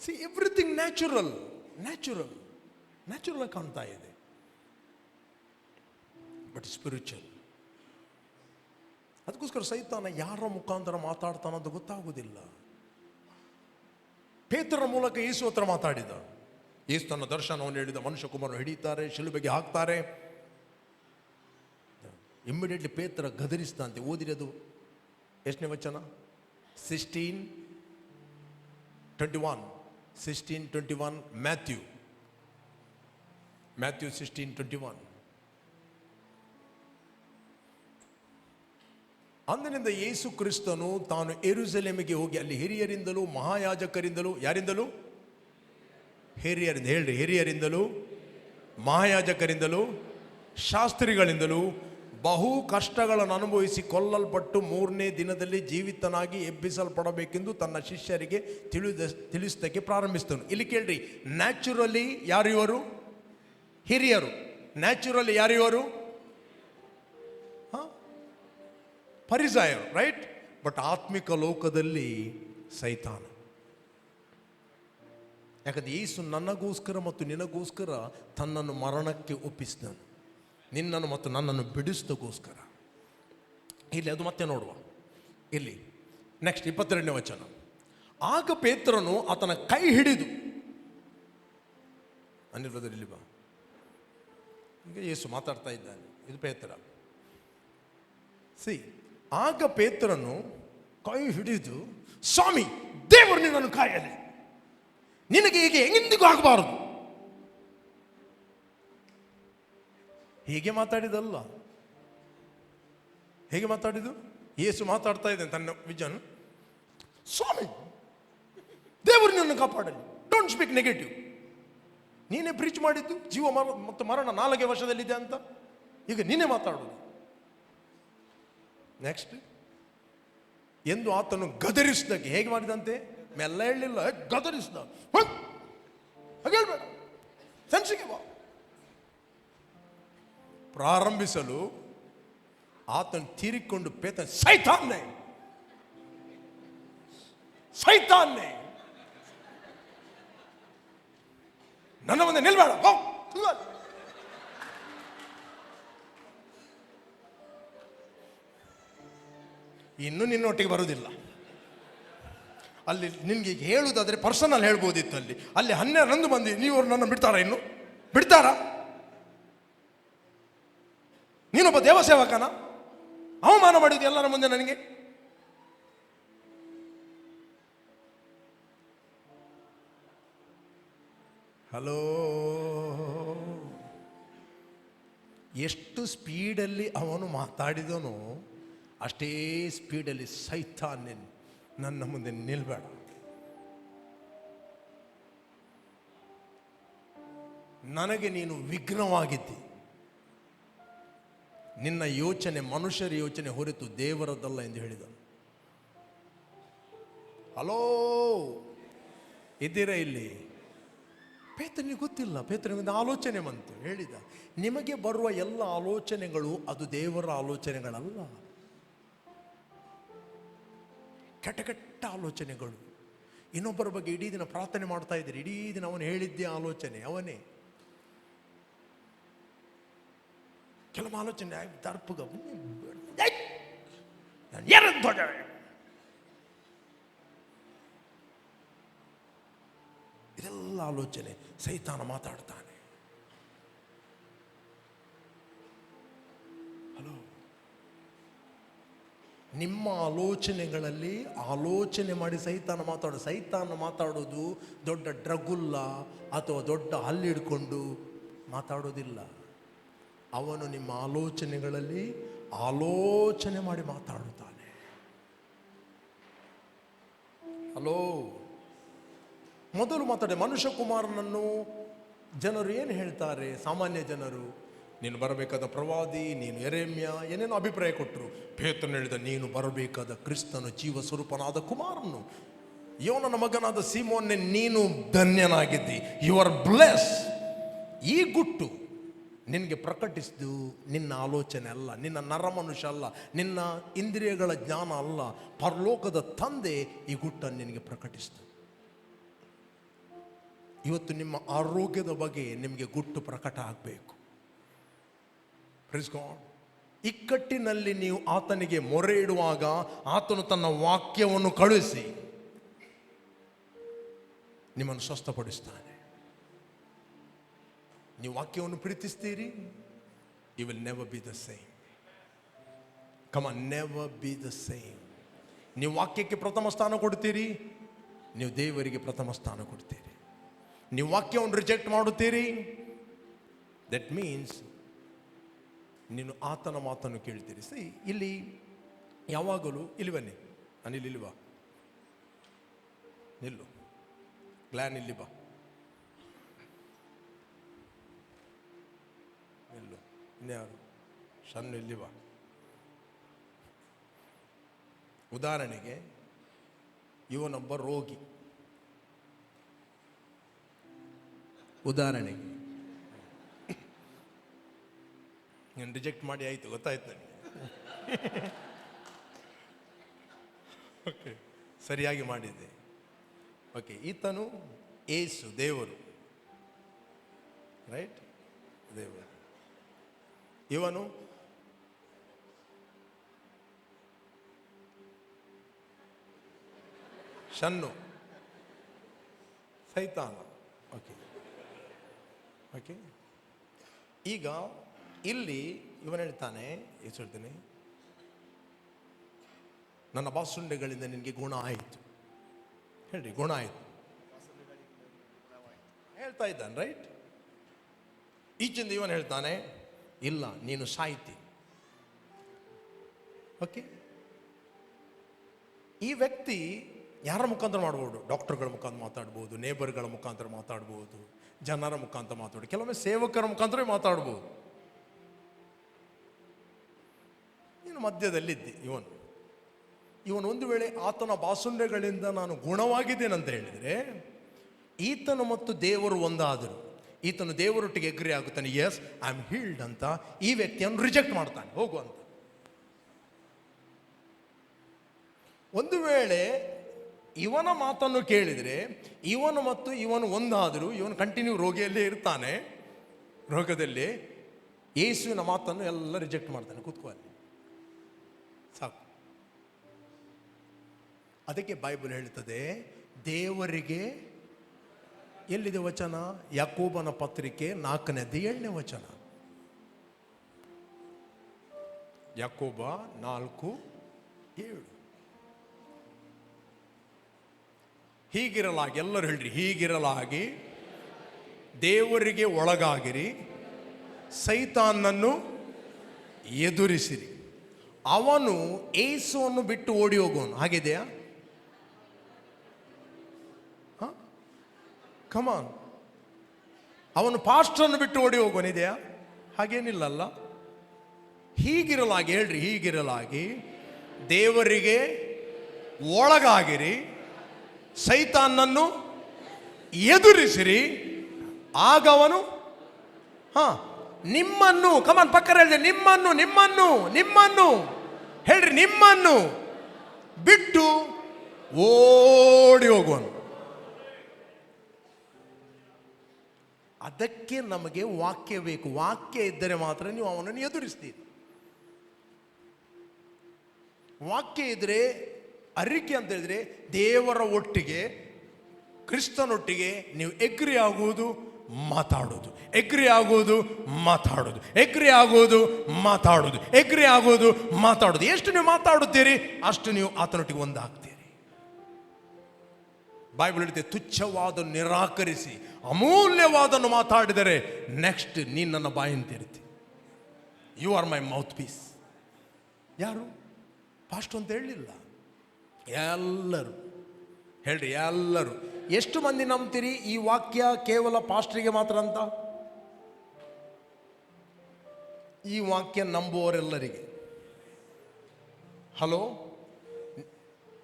ಸಿ, ಎವ್ರಿಥಿಂಗ್ ನ್ಯಾಚುರಲ್ ಆಗಿ ಕಾಣ್ತಾ ಇದೆ. But spiritual. ಅದಕ್ಕೋಸ್ಕರ ಸೈತಾನ ಯಾರ ಮುಖಾಂತರ ಮಾತಾಡ್ತಾನಂತ ಗೊತ್ತಾಗುವುದಿಲ್ಲ. ಪೇತ್ರನ ಮೂಲಕ ಯೇಸು ಹತ್ರ ಮಾತಾಡಿದ. ಯೇಸು ತನ್ನ ದರ್ಶನವನ್ನು ಹೇಳಿದ, ಮನುಷ್ಯ ಕುಮಾರನು ಹಿಡಿತಾರೆ, ಶಿಲುಬೆಗೆ ಹಾಕ್ತಾರೆ. ಇಮ್ಮಿಡಿಯೇಟ್ಲಿ ಪೇತ್ರ ಗದರಿಸ್ತಾಂತೆ. ಓದಿರೋದು ಎಷ್ಟನೇ ವಚನ? 16:21 ಮ್ಯಾಥ್ಯೂ 16:21. ಅಂದಿನಿಂದ ಯೇಸು ಕ್ರಿಸ್ತನು ತಾನು ಯೆರೂಸಲೇಮಿಗೆ ಹೋಗಿ ಅಲ್ಲಿ ಹಿರಿಯರಿಂದಲೂ ಮಹಾಯಾಜಕರಿಂದಲೂ, ಯಾರಿಂದಲೂ? ಹೇಳ್ರಿ, ಹಿರಿಯರಿಂದಲೂ ಮಹಾಯಾಜಕರಿಂದಲೂ ಶಾಸ್ತ್ರಿಗಳಿಂದಲೂ ಬಹು ಕಷ್ಟಗಳನ್ನು ಅನುಭವಿಸಿ ಕೊಲ್ಲಲ್ಪಟ್ಟು 3ನೇ ದಿನದಲ್ಲಿ ಜೀವಿತನಾಗಿ ಎಬ್ಬಿಸಲ್ಪಡಬೇಕೆಂದು ತನ್ನ ಶಿಷ್ಯರಿಗೆ ತಿಳಿಸೋದಕ್ಕೆ ಪ್ರಾರಂಭಿಸಿದನು. ಇಲ್ಲಿ ಕೇಳ್ರಿ, ನ್ಯಾಚುರಲಿ ಯಾರು ಇವರು? ಹಿರಿಯರು. ನ್ಯಾಚುರಲಿ ಯಾರು ಇವರು? ಫರಿಸಾಯರು. ರೈಟ್? ಬಟ್ ಆತ್ಮಿಕ ಲೋಕದಲ್ಲಿ ಸೈತಾನ. ಯಾಕಂದ್ರೆ ಯೇಸು ನನ್ನಗೋಸ್ಕರ ಮತ್ತು ನಿನಗೋಸ್ಕರ ತನ್ನನ್ನು ಮರಣಕ್ಕೆ ಒಪ್ಪಿಸಿದನು, ನಿನ್ನನ್ನು ಮತ್ತು ನನ್ನನ್ನು ಬಿಡಿಸೋದಕ್ಕೋಸ್ಕರ. ಇಲ್ಲಿ ಅದು ಮತ್ತೆ ನೋಡುವ. ಇಲ್ಲಿ ನೆಕ್ಸ್ಟ್ 22ನೇ ವಚನ. ಆಗ ಪೇತ್ರನು ಆತನ ಕೈ ಹಿಡಿದು, ಅನಿರ್ಬದಲ್ಲಿ ಇಲ್ಲಿ ಬಾ, ಈಗ ಯೇಸು ಮಾತಾಡ್ತಾ ಇದ್ದಾನೆ, ಇದು ಪೇತ್ರ. ಆಗ ಪೇತ್ರನು ಕೈ ಹಿಡಿದು, ಸ್ವಾಮಿ, ದೇವರು ನಿನ್ನನ್ನು ಕಾಯಲಿ, ನಿನಗೆ ಹೀಗೆ ಎಂದಿಗೂ ಆಗಬಾರದು. ಹೀಗೆ ಮಾತಾಡಿದಲ್ಲ. ಹೇಗೆ ಮಾತಾಡಿದು? ಯೇಸು ಮಾತಾಡ್ತಾ ಇದ್ದಾನೆ ತನ್ನ ವಿಜನ್. ಸ್ವಾಮಿ, ದೇವರು ನಿನ್ನನ್ನು ಕಾಪಾಡಲಿ, ಡೋಂಟ್ ಸ್ಪೀಕ್ ನೆಗೆಟಿವ್. ನೀನೇ ಪ್ರೀಚ್ ಮಾಡಿದ್ದು ಜೀವ ಮತ್ತು ಮರಣ 4 ವರ್ಷದಲ್ಲಿದೆ ಅಂತ, ಈಗ ನೀನೇ ಮಾತಾಡೋದು. ನೆಕ್ಸ್ಟ್, ಎಂದು ಆತನು ಗದರಿಸಿದಕ್ಕೆ ಹೇಗೆ ಮಾಡಿದಂತೆ? ಮೆಲ್ಲ ಹೇಳಲಿಲ್ಲ, ಗದರಿಸಿದ. ಹೇಳ್ಬೇಡ, ಸೆನ್ಸಿಗೆ ಬಾ. ಪ್ರಾರಂಭಿಸಲು ಆತನು ತೀರಿಕೊಂಡು ಪೇತ್ರ, ಸೈತಾನ್ನೇ, ನನ್ನ ಮುಂದೆ ನಿಲ್ಬೇಡ, ಹೋಗ್. ಇನ್ನು ನಿನ್ನೊಟ್ಟಿಗೆ ಬರುವುದಿಲ್ಲ. ಅಲ್ಲಿ ನಿನ್ಗೆ ಹೇಳುವುದಾದ್ರೆ ಪರ್ಸನಲ್ ಹೇಳ್ಬೋದಿತ್ತು. ಅಲ್ಲಿ 12 ಮಂದಿ, ನೀವು ನನ್ನ ಬಿಡ್ತಾರಾ? ಇನ್ನು ಬಿಡ್ತಾರಾ? ನೀನೊಬ್ಬ ದೇವಸೇವಕನ? ಅವಮಾನ ಮಾಡಿದ್ದು ಎಲ್ಲರ ಮುಂದೆ ನನಗೆ. ಹಲೋ, ಎಷ್ಟು ಸ್ಪೀಡಲ್ಲಿ ಅವನು ಮಾತಾಡಿದನೋ ಅಷ್ಟೇ ಸ್ಪೀಡಲ್ಲಿ ಸೈತಾನ್ ನನ್ನ ಮುಂದೆ ನಿಲ್ಬೇಡ, ನನಗೆ ನೀನು ವಿಘ್ನವಾಗಿದ್ದಿ, ನಿನ್ನ ಯೋಚನೆ ಮನುಷ್ಯರ ಯೋಚನೆ ಹೊರತು ದೇವರದ್ದಲ್ಲ ಎಂದು ಹೇಳಿದನು. ಹಲೋ, ಇದ್ದೀರಾ ಇಲ್ಲಿ? ಪೇತ್ರನಿಗೆ ಗೊತ್ತಿಲ್ಲ, ಪೇತ್ರನಿಗೆ ಆಲೋಚನೆ ಬಂತು. ಹೇಳಿದ, ನಿಮಗೆ ಬರುವ ಎಲ್ಲ ಆಲೋಚನೆಗಳು ಅದು ದೇವರ ಆಲೋಚನೆಗಳಲ್ಲ, ಕೆಟ್ಟ ಕೆಟ್ಟ ಆಲೋಚನೆಗಳು. ಇನ್ನೊಬ್ಬರ ಬಗ್ಗೆ ಇಡೀ ದಿನ ಪ್ರಾರ್ಥನೆ ಮಾಡ್ತಾ ಇದ್ದೀರಿ, ಇಡೀ ದಿನ ಅವನು ಹೇಳಿದ್ದೇ ಆಲೋಚನೆ, ಅವನೇ. ಕೆಲವು ಆಲೋಚನೆ ದರ್ಪಗ ಇದೆಲ್ಲ ಆಲೋಚನೆ ಸೈತಾನ ಮಾತಾಡ್ತಾನೆ. ಹಲೋ, ನಿಮ್ಮ ಆಲೋಚನೆಗಳಲ್ಲಿ ಆಲೋಚನೆ ಮಾಡಿ ಸೈತಾನ ಮಾತಾಡೋದು ದೊಡ್ಡ ಡ್ರಗುಲ್ಲ ಅಥವಾ ದೊಡ್ಡ ಹಲ್ಲಿಡ್ಕೊಂಡು ಮಾತಾಡೋದಿಲ್ಲ. ಅವನು ನಿಮ್ಮ ಆಲೋಚನೆಗಳಲ್ಲಿ ಆಲೋಚನೆ ಮಾಡಿ ಮಾತಾಡುತ್ತಾನೆ. ಹಲೋ, ಮೊದಲು ಮಾತಾಡಿ. ಮನುಷ್ಯ ಕುಮಾರನನ್ನು ಜನರು ಏನು ಹೇಳ್ತಾರೆ? ಸಾಮಾನ್ಯ ಜನರು, ನೀನು ಬರಬೇಕಾದ ಪ್ರವಾದಿ, ನೀನು ಯೆರೆಮ್ಯ, ಏನೇನೋ ಅಭಿಪ್ರಾಯ ಕೊಟ್ಟರು. ಪೇತ್ರನು ಹೇಳಿದ, ನೀನು ಬರಬೇಕಾದ ಕ್ರಿಸ್ತನು, ಜೀವ ಸ್ವರೂಪನಾದ ಕುಮಾರನು, ಯೋನನ ಮಗನಾದ ಸೀಮೋನ್ನೇ, ನೀನು ಧನ್ಯನಾಗಿದ್ದಿ, ಯು ಆರ್ ಬ್ಲೆಸ್. ಈ ಗುಟ್ಟು ನಿನಗೆ ಪ್ರಕಟಿಸಿದ್ದು ನಿನ್ನ ಆಲೋಚನೆ ಅಲ್ಲ, ನಿನ್ನ ನರಮನುಷ್ಯ ಅಲ್ಲ, ನಿನ್ನ ಇಂದ್ರಿಯಗಳ ಜ್ಞಾನ ಅಲ್ಲ, ಪರಲೋಕದ ತಂದೆ ಈ ಗುಟ್ಟನ್ನು ನಿನಗೆ ಪ್ರಕಟಿಸಿತು. ಇವತ್ತು ನಿಮ್ಮ ಆರೋಗ್ಯದ ಬಗ್ಗೆ ನಿಮಗೆ ಗುಟ್ಟು ಪ್ರಕಟ ಆಗಬೇಕು. ಪ್ರೀಸ್ ಗಾಡ್. ಇಕ್ಕಟ್ಟಿನಲ್ಲಿ ನೀವು ಆತನಿಗೆ ಮೊರೆ ಇಡುವಾಗ ಆತನು ತನ್ನ ವಾಕ್ಯವನ್ನು ಕಳುಹಿಸಿ ನಿಮ್ಮನ್ನು ಸ್ವಸ್ಥಪಡಿಸ್ತಾನೆ. ನೀವು ವಾಕ್ಯವನ್ನು ಪ್ರೀತಿಸ್ತೀರಿ, you will never be the same. Come on, never be the same. ನೀವು ವಾಕ್ಯಕ್ಕೆ ಪ್ರಥಮ ಸ್ಥಾನ ಕೊಡ್ತೀರಿ, ನೀವು ದೇವರಿಗೆ ಪ್ರಥಮ ಸ್ಥಾನ ಕೊಡ್ತೀರಿ. ನೀವು ವಾಕ್ಯವನ್ನು ರಿಜೆಕ್ಟ್ ಮಾಡುತ್ತೀರಿ, ದಟ್ ಮೀನ್ಸ್ ನೀನು ಆತನ ಮಾತನ್ನು ಕೇಳ್ತೀರಿ. ಸರಿ, ಇಲ್ಲಿ ಯಾವಾಗಲೂ ಇಲ್ಲಿ ಬನ್ನಿ, ಅನಿಲ್ ಇಲ್ಲಿ ಬಾ, ನಿಲ್ಲು, ಗ್ಲಾನ್ ಇಲ್ಲಿ ಬಾ, ನಿಲ್ಲು, ಇನ್ಯಾರು, ಸಣ್ಣ ಇಲ್ಲಿ ಬಾ. ಉದಾಹರಣೆಗೆ, ಇವನೊಬ್ಬ ರೋಗಿ. ಉದಾಹರಣೆಗೆ ನೀನು ರಿಜೆಕ್ಟ್ ಮಾಡಿ ಆಯಿತು, ಗೊತ್ತಾಯ್ತು ನನಗೆ. ಓಕೆ, ಸರಿಯಾಗಿ ಮಾಡಿದ್ದೆ. ಓಕೆ, ಈತನು ಏಸು, ದೇವರು, ರೈಟ್, ದೇವರು. ಇವನು ಶನ್ನು, ಸೈತಾನ. ಓಕೆ ಓಕೆ, ಈಗ ಇಲ್ಲಿ ಇವನು ಹೇಳ್ತಾನೆ, ಹೇಳ್ತೀನಿ, ನನ್ನ ಬಾಸುಂಡೆಗಳಿಂದ ನಿನಗೆ ಗುಣ ಆಯಿತು. ಹೇಳ್ರಿ, ಗುಣ ಆಯಿತು ಹೇಳ್ತಾ ಇದ್ದಾನೆ, ರೈಟ್. ಈಚಿಂದ ಇವನು ಹೇಳ್ತಾನೆ, ಇಲ್ಲ, ನೀನು ಸಾಯ್ತಿ. ಓಕೆ, ಈ ವ್ಯಕ್ತಿ ಯಾರ ಮುಖಾಂತರ ಮಾಡ್ಬೋದು? ಡಾಕ್ಟರ್ಗಳ ಮುಖಾಂತರ ಮಾತಾಡ್ಬೋದು, ನೇಬರ್ಗಳ ಮುಖಾಂತರ ಮಾತಾಡ್ಬೋದು, ಜನರ ಮುಖಾಂತರ ಮಾತಾಡ್ಬೋದು, ಕೆಲವೊಮ್ಮೆ ಸೇವಕರ ಮುಖಾಂತರ ಮಾತಾಡ್ಬೋದು. ನೀನು ಮಧ್ಯದಲ್ಲಿದ್ದಿ. ಇವನು ಒಂದು ವೇಳೆ ಆತನ ಬಾಸುಂಡೆಗಳಿಂದ ನಾನು ಗುಣವಾಗಿದ್ದೇನಂತ ಹೇಳಿದರೆ, ಈತನು ಮತ್ತು ದೇವರು ಒಂದಾದರು, ಈತನು ದೇವರೊಟ್ಟಿಗೆ ಎಗ್ರಿ ಆಗುತ್ತಾನೆ, ಎಸ್ ಐ ಆಮ್ ಹೀಲ್ಡ್ ಅಂತ. ಈ ವ್ಯಕ್ತಿಯನ್ನು ರಿಜೆಕ್ಟ್ ಮಾಡ್ತಾನೆ, ಹೋಗುವಂತ. ಒಂದು ವೇಳೆ ಇವನ ಮಾತನ್ನು ಕೇಳಿದರೆ ಇವನು ಮತ್ತು ಇವನು ಒಂದಾದರೂ ಇವನು ಕಂಟಿನ್ಯೂ ರೋಗಿಯಲ್ಲೇ ಇರ್ತಾನೆ, ರೋಗದಲ್ಲಿ. ಯೇಸುವಿನ ಮಾತನ್ನು ಎಲ್ಲ ರಿಜೆಕ್ಟ್ ಮಾಡ್ತಾನೆ. ಕೂತ್ಕೋ ಅಲ್ಲಿ, ಸಾಕು. ಅದಕ್ಕೆ ಬೈಬಲ್ ಹೇಳ್ತದೆ, ದೇವರಿಗೆ ಎಲ್ಲಿದೆ ವಚನ? ಯಾಕೋಬನ ಪತ್ರಿಕೆ 4:7 ವಚನ. ಯಾಕೋಬ 4:7. ಹೀಗಿರಲಾಗಿ, ಎಲ್ಲರೂ ಹೇಳ್ರಿ, ಹೀಗಿರಲಾಗಿ ದೇವರಿಗೆ ಒಳಗಾಗಿರಿ, ಸೈತಾನನ್ನು ಎದುರಿಸಿರಿ, ಅವನು ಏಸುವನ್ನು ಬಿಟ್ಟು ಓಡಿ ಹೋಗೋನು. ಹಾಗಿದೆಯಾ? ಕಮಾನ್. ಅವನು ಪಾಸ್ಟರ್ನ್ನು ಬಿಟ್ಟು ಓಡಿ ಹೋಗೋನಿದೆಯಾ? ಹಾಗೇನಿಲ್ಲಲ್ಲ. ಹೀಗಿರಲಾಗಿ, ಹೇಳ್ರಿ, ಹೀಗಿರಲಾಗಿ ದೇವರಿಗೆ ಒಳಗಾಗಿರಿ, ಸೈತಾನನ್ನು ಎದುರಿಸಿರಿ, ಆಗ ಅವನು ನಿಮ್ಮನ್ನು, ಕಮಾನ್, ಪಕ್ಕ ಹೇಳಿದೆ, ನಿಮ್ಮನ್ನು ನಿಮ್ಮನ್ನು ನಿಮ್ಮನ್ನು ಹೇಳ್ರಿ, ನಿಮ್ಮನ್ನು ಬಿಟ್ಟು ಓಡಿ ಹೋಗುವನು. ಅದಕ್ಕೆ ನಮಗೆ ವಾಕ್ಯ ಬೇಕು. ವಾಕ್ಯ ಇದ್ದರೆ ಮಾತ್ರ ನೀವು ಅವನನ್ನು ಎದುರಿಸ್ತೀರಿ. ವಾಕ್ಯ ಇದ್ರೆ, ಅರಿಕೆ ಅಂತ ಹೇಳಿದ್ರೆ ದೇವರ ಒಟ್ಟಿಗೆ, ಕ್ರಿಸ್ತನೊಟ್ಟಿಗೆ ನೀವು ಎಗ್ರಿ ಆಗುವುದು, ಮಾತಾಡೋದು, ಎಗ್ರಿ ಆಗೋದು, ಮಾತಾಡೋದು, ಎಗ್ರಿ ಆಗೋದು, ಮಾತಾಡೋದು, ಎಗ್ರಿ ಆಗೋದು, ಮಾತಾಡೋದು. ಎಷ್ಟು ನೀವು ಮಾತಾಡುತ್ತೀರಿ ಅಷ್ಟು ನೀವು ಆತನೊಟ್ಟಿಗೆ ಒಂದಾಗ್ತೀರಿ. ಬೈಬಲ್ ಹೇಳುತ್ತೆ, ತುಚ್ಛವಾದ ನಿರಾಕರಿಸಿ ಅಮೂಲ್ಯವಾದನ್ನು ಮಾತಾಡಿದರೆ ನೆಕ್ಸ್ಟ್ ನೀನು ನನ್ನ ಬಾಯಿಂದ ತೆರಿತಿ. You are my mouthpiece. ಯಾರು? ಪಾಸ್ಟ್ ಅಂತ ಹೇಳಲಿಲ್ಲ, ಎಲ್ಲರೂ ಹೇಳ್ರಿ, ಎಲ್ಲರೂ. ಎಷ್ಟು ಮಂದಿ ನಂಬ್ತೀರಿ ಈ ವಾಕ್ಯ ಕೇವಲ ಪಾಸ್ಟ್ರಿಗೆ ಮಾತ್ರ ಅಂತ? ಈ ವಾಕ್ಯ ನಂಬುವವರೆಲ್ಲರಿಗೆ. ಹಲೋ,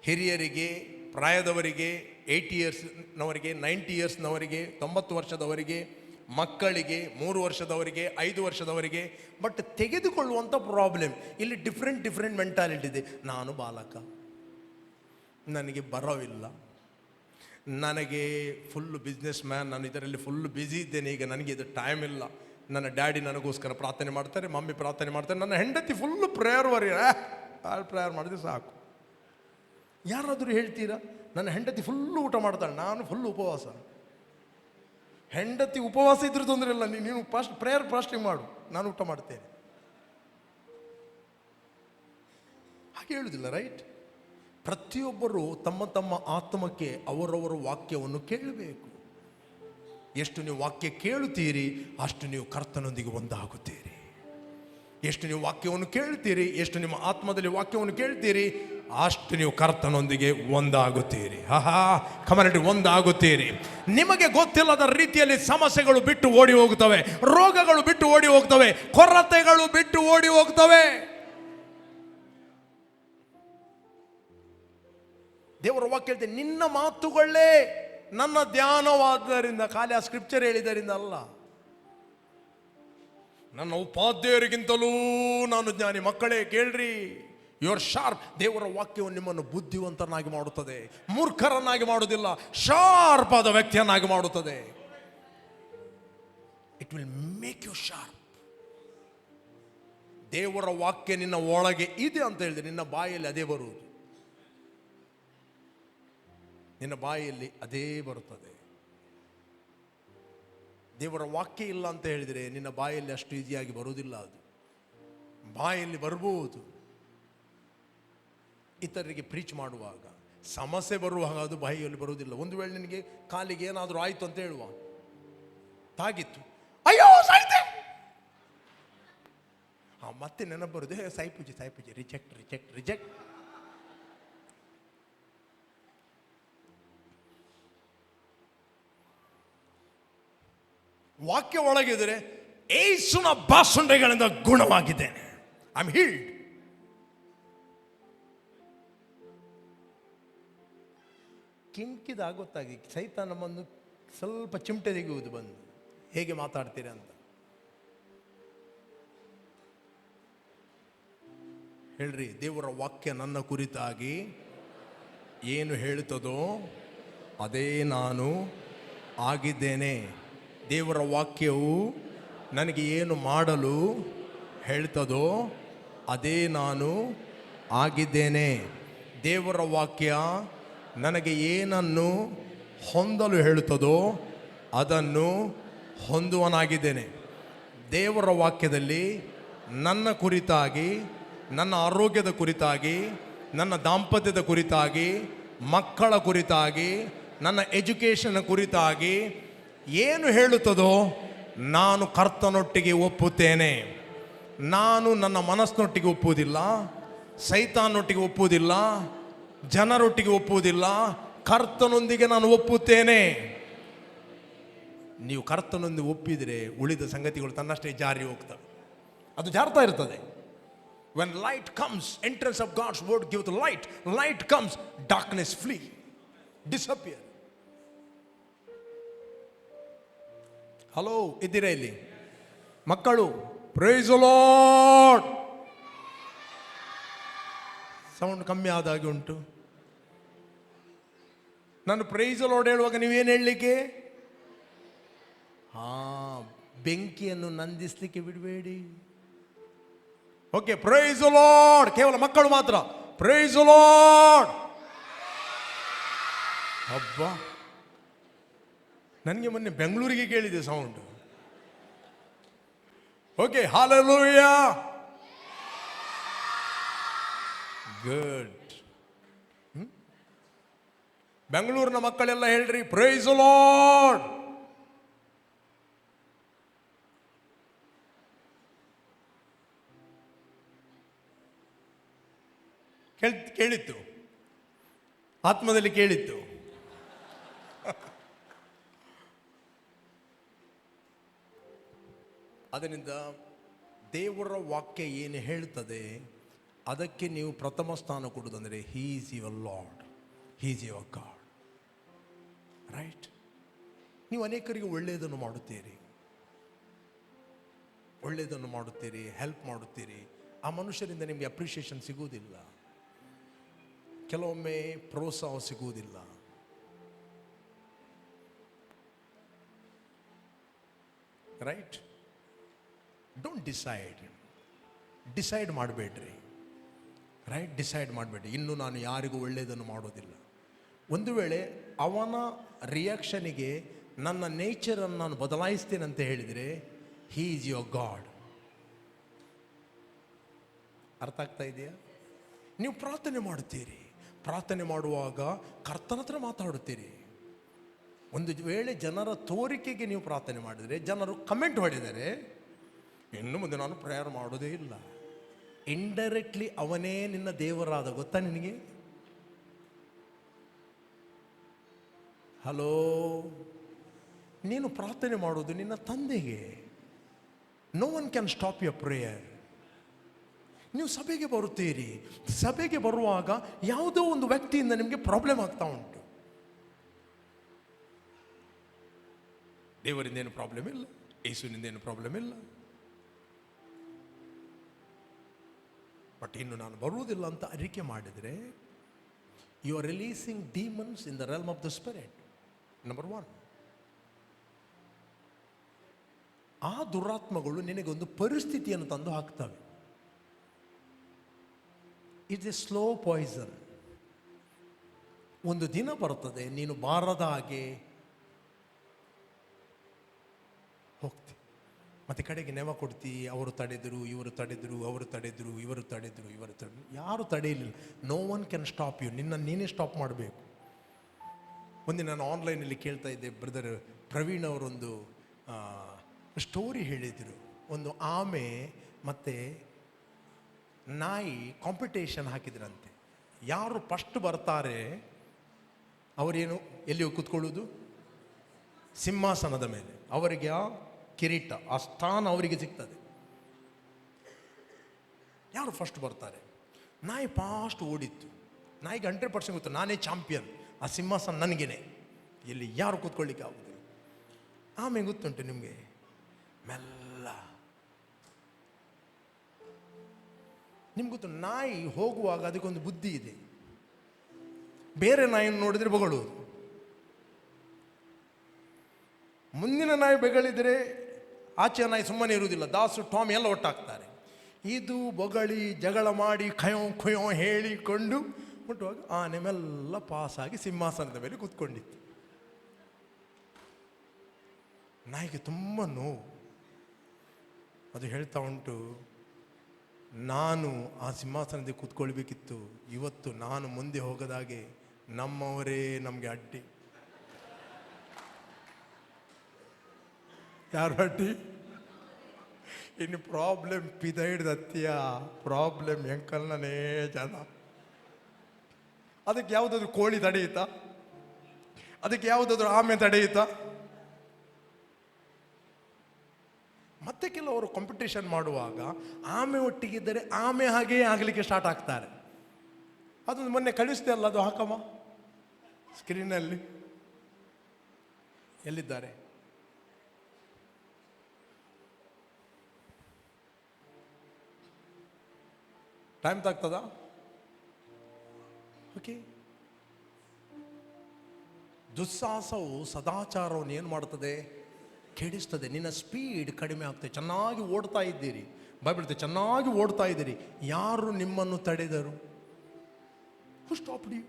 ಹಿರಿಯರಿಗೆ, ಪ್ರಾಯದವರಿಗೆ, 80 ಇಯರ್ಸ್ನವರಿಗೆ, 90 ಇಯರ್ಸ್ನವರಿಗೆ, 90 ವರ್ಷದವರಿಗೆ, ಮಕ್ಕಳಿಗೆ, 3 ವರ್ಷದವರಿಗೆ, 5 ವರ್ಷದವರಿಗೆ. ಬಟ್ ತೆಗೆದುಕೊಳ್ಳುವಂಥ ಪ್ರಾಬ್ಲಮ್ ಇಲ್ಲಿ ಡಿಫ್ರೆಂಟ್ ಮೆಂಟಾಲಿಟಿ ಇದೆ. ನಾನು ಬಾಲಕ, ನನಗೆ ಬರೋವಿಲ್ಲ, ನನಗೆ ಫುಲ್ಲು ಬಿಸ್ನೆಸ್ ಮ್ಯಾನ್, ನಾನು ಇದರಲ್ಲಿ ಫುಲ್ಲು ಬ್ಯುಸಿ ಇದ್ದೇನೆ, ಈಗ ನನಗೆ ಇದು ಟೈಮ್ ಇಲ್ಲ. ನನ್ನ ಡ್ಯಾಡಿ ನನಗೋಸ್ಕರ ಪ್ರಾರ್ಥನೆ ಮಾಡ್ತಾರೆ, ಮಮ್ಮಿ ಪ್ರಾರ್ಥನೆ ಮಾಡ್ತಾರೆ, ನನ್ನ ಹೆಂಡತಿ ಫುಲ್ಲು ಪ್ರೇಯರ್ ಪ್ರೇಯರ್ ಮಾಡಿದ್ರೆ ಸಾಕು. ಯಾರಾದರೂ ಹೇಳ್ತೀರಾ ನನ್ನ ಹೆಂಡತಿ ಫುಲ್ಲು ಊಟ ಮಾಡ್ತಾಳೆ, ನಾನು ಫುಲ್ಲು ಉಪವಾಸ? ಹೆಂಡತಿ ಉಪವಾಸ ಇದ್ರೂ ತೊಂದರೆ ಇಲ್ಲ, ನೀನು ಪ್ರೇಯರ್ ಫಾಸ್ಟಿಂಗ್ ಮಾಡು, ನಾನು ಊಟ ಮಾಡ್ತೇನೆ. ಹಾಗೆ ಹೇಳುವುದಿಲ್ಲ, ರೈಟ್? ಪ್ರತಿಯೊಬ್ಬರು ತಮ್ಮ ತಮ್ಮ ಆತ್ಮಕ್ಕೆ ಅವರವರ ವಾಕ್ಯವನ್ನು ಕೇಳಬೇಕು. ಎಷ್ಟು ನೀವು ವಾಕ್ಯ ಕೇಳುತ್ತೀರಿ ಅಷ್ಟು ನೀವು ಕರ್ತನೊಂದಿಗೆ ಒಂದಾಗುತ್ತೀರಿ. ಎಷ್ಟು ನೀವು ವಾಕ್ಯವನ್ನು ಕೇಳ್ತೀರಿ, ಎಷ್ಟು ನಿಮ್ಮ ಆತ್ಮದಲ್ಲಿ ವಾಕ್ಯವನ್ನು ಕೇಳ್ತೀರಿ, ಅಷ್ಟು ನೀವು ಕರ್ತನೊಂದಿಗೆ ಒಂದಾಗುತ್ತೀರಿ. ಕಮನಟಿ, ಒಂದಾಗುತ್ತೀರಿ. ನಿಮಗೆ ಗೊತ್ತಿಲ್ಲದ ರೀತಿಯಲ್ಲಿ ಸಮಸ್ಯೆಗಳು ಬಿಟ್ಟು ಓಡಿ ಹೋಗುತ್ತವೆ, ರೋಗಗಳು ಬಿಟ್ಟು ಓಡಿ ಹೋಗ್ತವೆ, ಕೊರತೆಗಳು ಬಿಟ್ಟು ಓಡಿ ಹೋಗ್ತವೆ. ದೇವರ ವಾಕ್ಯ ಹೇಳ್ತೇನೆ, ನಿನ್ನ ಮಾತುಗಳೇ ನನ್ನ ಧ್ಯಾನವಾದ್ದರಿಂದ, ಖಾಲಿ ಆ ಸ್ಕ್ರಿಪ್ಚರ್ ಹೇಳಿದ್ದರಿಂದ ಅಲ್ಲ. ನನ್ನ ಉಪಾಧ್ಯಾಯರಿಗಿಂತಲೂ ನಾನು ಜ್ಞಾನಿ. ಮಕ್ಕಳೇ ಕೇಳ್ರಿ, ಯು ಆರ್ ಶಾರ್ಪ್. ದೇವರ ವಾಕ್ಯವು ನಿಮ್ಮನ್ನು ಬುದ್ಧಿವಂತನಾಗಿ ಮಾಡುತ್ತದೆ, ಮೂರ್ಖರನ್ನಾಗಿ ಮಾಡುವುದಿಲ್ಲ, ಶಾರ್ಪ್ ಆದ ವ್ಯಕ್ತಿಯನ್ನಾಗಿ ಮಾಡುತ್ತದೆ. It will make you sharp. ದೇವರ ವಾಕ್ಯ ನಿನ್ನ ಒಳಗೆ ಇದೆ ಅಂತ ಹೇಳಿದ್ರೆ ನಿನ್ನ ಬಾಯಲ್ಲಿ ಅದೇ ಬರುವುದು, ನಿನ್ನ ಬಾಯಲ್ಲಿ ಅದೇ ಬರುತ್ತದೆ. ದೇವರ ವಾಕ್ಯ ಇಲ್ಲ ಅಂತ ಹೇಳಿದರೆ ನಿನ್ನ ಬಾಯಲ್ಲಿ ಅಷ್ಟು ಈಸಿಯಾಗಿ ಬರುವುದಿಲ್ಲ. ಅದು ಬಾಯಲ್ಲಿ ಬರ್ಬೋದು, ಇತರರಿಗೆ ಪ್ರೀಚ್ ಮಾಡುವಾಗ, ಸಮಸ್ಯೆ ಬರುವಾಗ ಅದು ಬಾಯಿಯಲ್ಲಿ ಬರುವುದಿಲ್ಲ. ಒಂದು ವೇಳೆ ನಿನಗೆ ಕಾಲಿಗೆ ಏನಾದರೂ ಆಯಿತು ಅಂತ ಹೇಳುವ, ತಾಗಿತ್ತು, ಅಯ್ಯೋ ಸಾಯ್ತೆ, ಮತ್ತೆ ನೆನಪು ಬರುದು, ಸಾಯಿಪೂಜಿ ರಿಜೆಕ್ಟ್ ರಿಜೆಕ್ಟ್ ರಿಜೆಕ್ಟ್. ವಾಕ್ಯ ಒಳಗಿದ್ರೆ ಏಸುನ ಬಾಸುಂಡೆಗಳಿಂದ ಗುಣವಾಗಿದ್ದೇನೆ, ಐ ಆಮ್ ಹೀಲ್ಡ್. ಕಿಂಕಿದಾಗ ಗೊತ್ತಾಗಿ ಸೈತಾನ ಬಂದು ಸ್ವಲ್ಪ ಚಿಮಟೆ ತೆಗೆಯುವುದು, ಬಂದು ಹೇಗೆ ಮಾತಾಡ್ತೀರ ಅಂತ ಹೇಳ್ರಿ. ದೇವರ ವಾಕ್ಯ ನನ್ನ ಕುರಿತಾಗಿ ಏನು ಹೇಳುತ್ತದೋ ಅದೇ ನಾನು ಆಗಿದ್ದೇನೆ. ದೇವರ ವಾಕ್ಯವು ನನಗೆ ಏನು ಮಾಡಲು ಹೇಳ್ತದೋ ಅದೇ ನಾನು ಆಗಿದ್ದೇನೆ. ದೇವರ ವಾಕ್ಯ ನನಗೆ ಏನನ್ನು ಹೊಂದಲು ಹೇಳುತ್ತದೋ ಅದನ್ನು ಹೊಂದುವನಾಗಿದ್ದೇನೆ. ದೇವರ ವಾಕ್ಯದಲ್ಲಿ ನನ್ನ ಕುರಿತಾಗಿ, ನನ್ನ ಆರೋಗ್ಯದ ಕುರಿತಾಗಿ, ನನ್ನ ದಾಂಪತ್ಯದ ಕುರಿತಾಗಿ, ಮಕ್ಕಳ ಕುರಿತಾಗಿ, ನನ್ನ ಎಜುಕೇಷನ್ ಕುರಿತಾಗಿ ಏನು ಹೇಳುತ್ತದೋ ನಾನು ಕರ್ತನೊಟ್ಟಿಗೆ ಒಪ್ಪುತ್ತೇನೆ. ನಾನು ನನ್ನ ಮನಸ್ಸಿನೊಟ್ಟಿಗೆ ಒಪ್ಪುವುದಿಲ್ಲ, ಸೈತಾನೊಟ್ಟಿಗೆ ಒಪ್ಪುವುದಿಲ್ಲ, ಜನರೊಟ್ಟಿಗೆ ಒಪ್ಪುವುದಿಲ್ಲ, ಕರ್ತನೊಂದಿಗೆ ನಾನು ಒಪ್ಪುತ್ತೇನೆ. ನೀವು ಕರ್ತನೊಂದಿಗೆ ಒಪ್ಪಿದರೆ ಉಳಿದ ಸಂಗತಿಗಳು ತನ್ನಷ್ಟೇ ಜಾರಿ ಹೋಗ್ತವೆ. ಅದು ಜಾರ್ತಾ ಇರ್ತದೆ. When light comes, entrance of God's word gives light. Light comes, darkness flee, disappear. Hello, ಇದ್ದೀರಾ ಇಲ್ಲಿ ಮಕ್ಕಳು? Price the lord. ಸೌಂಡ್ ಕಮ್ಮಿ ಆದಾಗೆ ಉಂಟು. ನಾನು ಪ್ರೈಸ್ ದಿ ಲಾರ್ಡ್ ಹೇಳುವಾಗ ನೀವೇನು ಹೇಳಲಿಕ್ಕೆ? ಬೆಂಕಿಯನ್ನು ನಂದಿಸ್ಲಿಕ್ಕೆ ಬಿಡಬೇಡಿ. Okay, praise the Lord. ಕೇವಲ ಮಕ್ಕಳು ಮಾತ್ರ ಪ್ರೈಸ್ ದಿ ಲಾರ್ಡ್. ಅಬ್ಬಾ, ನನಗೆ ಮೊನ್ನೆ ಬೆಂಗಳೂರಿಗೆ ಕೇಳಿದೆ ಸೌಂಡ್. Okay, hallelujah, good. ಬೆಂಗಳೂರಿನ ಮಕ್ಕಳೆಲ್ಲ ಹೇಳ್ರಿ ಪ್ರೈಸ್ ದಿ ಲಾರ್ಡ್. ಕೇಳಿತ್ತು, ಆತ್ಮದಲ್ಲಿ ಕೇಳಿತ್ತು. ಅದರಿಂದ ದೇವರ ವಾಕ್ಯ ಏನು ಹೇಳ್ತದೆ ಅದಕ್ಕೆ ನೀವು ಪ್ರಥಮ ಸ್ಥಾನ ಕೊಡುವುದಂದರೆ he is your Lord, he is your God. Right? ನೀವು ಅನೇಕರಿಗೆ ಒಳ್ಳೆಯದನ್ನು ಮಾಡುತ್ತೀರಿ, ಒಳ್ಳೆಯದನ್ನು ಮಾಡುತ್ತೀರಿ, ಹೆಲ್ಪ್ ಮಾಡುತ್ತೀರಿ. ಆ ಮನುಷ್ಯರಿಂದ ನಿಮಗೆ ಅಪ್ರಿಷಿಯೇಷನ್ ಸಿಗುವುದಿಲ್ಲ, ಕೆಲವೊಮ್ಮೆ ಪ್ರೋತ್ಸಾಹ ಸಿಗುವುದಿಲ್ಲ. ರೈಟ್? ಡೋಂಟ್ ಡಿಸೈಡ್ ಮಾಡಬೇಡ್ರಿ. ರೈಟ್? ಡಿಸೈಡ್ ಮಾಡಬೇಡಿ, ಇನ್ನು ನಾನು ಯಾರಿಗೂ ಒಳ್ಳೆಯದನ್ನು ಮಾಡೋದಿಲ್ಲ. ಒಂದು ವೇಳೆ ಅವನ ರಿಯಾಕ್ಷನಿಗೆ ನನ್ನ ನೇಚರನ್ನು ನಾನು ಬದಲಾಯಿಸ್ತೇನೆ ಅಂತ ಹೇಳಿದರೆ ಹೀ ಈಸ್ ಯುವರ್ ಗಾಡ್. ಅರ್ಥ ಆಗ್ತಾ ಇದೆಯಾ? ನೀವು ಪ್ರಾರ್ಥನೆ ಮಾಡುತ್ತೀರಿ, ಪ್ರಾರ್ಥನೆ ಮಾಡುವಾಗ ಕರ್ತನ ಹತ್ರ ಮಾತಾಡುತ್ತೀರಿ. ಒಂದು ವೇಳೆ ಜನರ ತೋರಿಕೆಗೆ ನೀವು ಪ್ರಾರ್ಥನೆ ಮಾಡಿದರೆ, ಜನರು ಕಮೆಂಟ್ ಹೊಡೆದರೆ, ಇನ್ನು ಮುಂದೆ ನಾನು ಪ್ರೇಯರ್ ಮಾಡೋದೇ ಇಲ್ಲ. ಇಂಡೈರೆಕ್ಟ್ಲಿ ಅವನೇ ನಿನ್ನ ದೇವರಾದ, ಗೊತ್ತಾ ನಿನಗೆ? ಹಲೋ, ನೀನು ಪ್ರಾರ್ಥನೆ ಮಾಡೋದು ನಿನ್ನ ತಂದೆಗೆ. No one can stop your prayer. ನೀವು ಸಭೆಗೆ ಬರುತ್ತೀರಿ, ಸಭೆಗೆ ಬರುವಾಗ ಯಾವುದೋ ಒಂದು ವ್ಯಕ್ತಿಯಿಂದ ನಿಮಗೆ ಪ್ರಾಬ್ಲಮ್ ಆಗ್ತಾ ಉಂಟು. ದೇವರಿಂದ ಏನು ಪ್ರಾಬ್ಲಮ್ ಇಲ್ಲ, ಯೇಸುವಿನಿಂದ ಏನು ಪ್ರಾಬ್ಲಮ್ ಇಲ್ಲ, ಬಟ್ ಇನ್ನು ನಾನು ಬರುವುದಿಲ್ಲ ಅಂತ ಅರಿಕೆ ಮಾಡಿದರೆ you are releasing demons in the realm of the spirit. Number 1. ಆ ದುರಾತ್ಮಗಳು ನಿನಗೊಂದು ಪರಿಸ್ಥಿತಿಯನ್ನು ತಂದು ಹಾಕ್ತವೆ. It's a slow poison. ಒಂದು ದಿನ ಬರ್ತದೆ, ನೀನು ಬಾರದ ಹಾಗೆ ಹೋಗ್ತಿ, ಮತ್ತೆ ಕಡೆಗೆ ನೆವ ಕೊಡ್ತಿ. ಅವರು ತಡೆದರು, ಇವರು ತಡೆದರು, ಅವರು ತಡೆದರು, ಇವರು ತಡೆದರು, ಇವರು ತಡೆದರು, ಯಾರು ತಡೆಯಲಿಲ್ಲ. No one can stop you. ನೀನೇ ಸ್ಟಾಪ್ ಮಾಡಬೇಕು. ಒಂದೇ ನಾನು ಆನ್ಲೈನಲ್ಲಿ ಕೇಳ್ತಾ ಇದ್ದೆ, ಬ್ರದರ್ ಪ್ರವೀಣ್ ಅವರೊಂದು ಸ್ಟೋರಿ ಹೇಳಿದರು. ಒಂದು ಆಮೆ ಮತ್ತು ನಾಯಿ ಕಾಂಪಿಟೇಷನ್ ಹಾಕಿದ್ರಂತೆ. ಯಾರು ಫಸ್ಟ್ ಬರ್ತಾರೆ ಅವರೇನು ಎಲ್ಲಿ ಕೂತ್ಕೊಳ್ಳೋದು? ಸಿಂಹಾಸನದ ಮೇಲೆ. ಅವರಿಗೆ ಆ ಕಿರೀಟ, ಆ ಸ್ಥಾನ ಅವರಿಗೆ ಸಿಗ್ತದೆ. ಯಾರು ಫಸ್ಟ್ ಬರ್ತಾರೆ? ನಾಯಿ ಫಾಸ್ಟ್ ಓಡಿತ್ತು. ನಾಯಿಗೆ 100% ಗೊತ್ತು, ನಾನೇ ಚಾಂಪಿಯನ್, ಆ ಸಿಂಹಾಸನ ನನಗೇನೆ, ಇಲ್ಲಿ ಯಾರು ಕೂತ್ಕೊಳ್ಳಿಕ್ಕೆ ಆಗುದಿಲ್ಲ. ಆಮೇಲೆ ಗೊತ್ತುಂಟು ನಿಮಗೆ, ಮೆಲ್ಲ ನಿಮ್ಗೆ ಗೊತ್ತು, ನಾಯಿ ಹೋಗುವಾಗ ಅದಕ್ಕೊಂದು ಬುದ್ಧಿ ಇದೆ. ಬೇರೆ ನಾಯಿಯನ್ನು ನೋಡಿದರೆ ಬೊಗಳುವುದು. ಮುಂದಿನ ನಾಯಿ ಬೆಗಳಿದರೆ ಆಚೆ ನಾಯಿ ಸುಮ್ಮನೆ ಇರುವುದಿಲ್ಲ. ದಾಸು ಟಾಮ್ ಎಲ್ಲ ಒಟ್ಟಾಗ್ತಾರೆ. ಇದು ಬೊಗಳಿ ಜಗಳ ಮಾಡಿ ಖಯೋ ಖುಯೋ ಹೇಳಿಕೊಂಡು ಮುಟ್ಟುವಾಗ ಆನೆ ಮೆಲ್ಲ ಪಾಸಾಗಿ ಸಿಂಹಾಸನದ ಮೇಲೆ ಕೂತ್ಕೊಂಡಿತ್ತು. ನಾಯಿಗೆ ತುಂಬ ನೋವು. ಅದು ಹೇಳ್ತಾ ಉಂಟು, ನಾನು ಆ ಸಿಂಹಾಸನದಲ್ಲಿ ಕೂತ್ಕೊಳ್ಬೇಕಿತ್ತು, ಇವತ್ತು ನಾನು ಮುಂದೆ ಹೋಗದಾಗೆ ನಮ್ಮವರೇ ನಮಗೆ ಅಡ್ಡಿ. ಯಾರು ಅಡ್ಡಿ? ಇನ್ನು ಪ್ರಾಬ್ಲಮ್ ಪಿದ ಹಿಡ್ದು ಹತ್ತಿಯ ಪ್ರಾಬ್ಲಮ್ ಎಂಕಲ್ನೇ ಜನ. ಅದಕ್ಕೆ ಯಾವುದಾದ್ರು ಕೋಳಿ ತಡೆಯುತ್ತಾ? ಅದಕ್ಕೆ ಯಾವುದಾದ್ರು ಆಮೆ ತಡೆಯುತ್ತಾ? ಮತ್ತೆ ಕೆಲವರು ಕಾಂಪಿಟೇಷನ್ ಮಾಡುವಾಗ ಆಮೆ ಒಟ್ಟಿಗಿದ್ದರೆ ಆಮೆ ಹಾಗೆಯೇ ಆಗಲಿಕ್ಕೆ ಸ್ಟಾರ್ಟ್ ಆಗ್ತಾರೆ. ಅದೊಂದು ಮೊನ್ನೆ ಕಳಿಸ್ದೆ ಅಲ್ಲ, ಅದು ಹಾಕಮ್ಮ ಸ್ಕ್ರೀನಲ್ಲಿ. ಎಲ್ಲಿದ್ದಾರೆ? ಟೈಮ್ ತಾಗ್ತದ? ಓಕೆ. ದುಸ್ಸಾಹಸವು ಸದಾಚಾರವನ್ನು ಏನು ಮಾಡ್ತದೆ? ಕೆಡಿಸ್ತದೆ. ನಿನ್ನ ಸ್ಪೀಡ್ ಕಡಿಮೆ ಆಗ್ತದೆ. ಚೆನ್ನಾಗಿ ಓಡ್ತಾ ಇದ್ದೀರಿ, ಬೈಬಲ್ ಚೆನ್ನಾಗಿ ಓಡ್ತಾ ಇದ್ದೀರಿ, ಯಾರು ನಿಮ್ಮನ್ನು ತಡೆದರು? ಹೂ ಸ್ಟಾಪ್ಡ್ ಯು?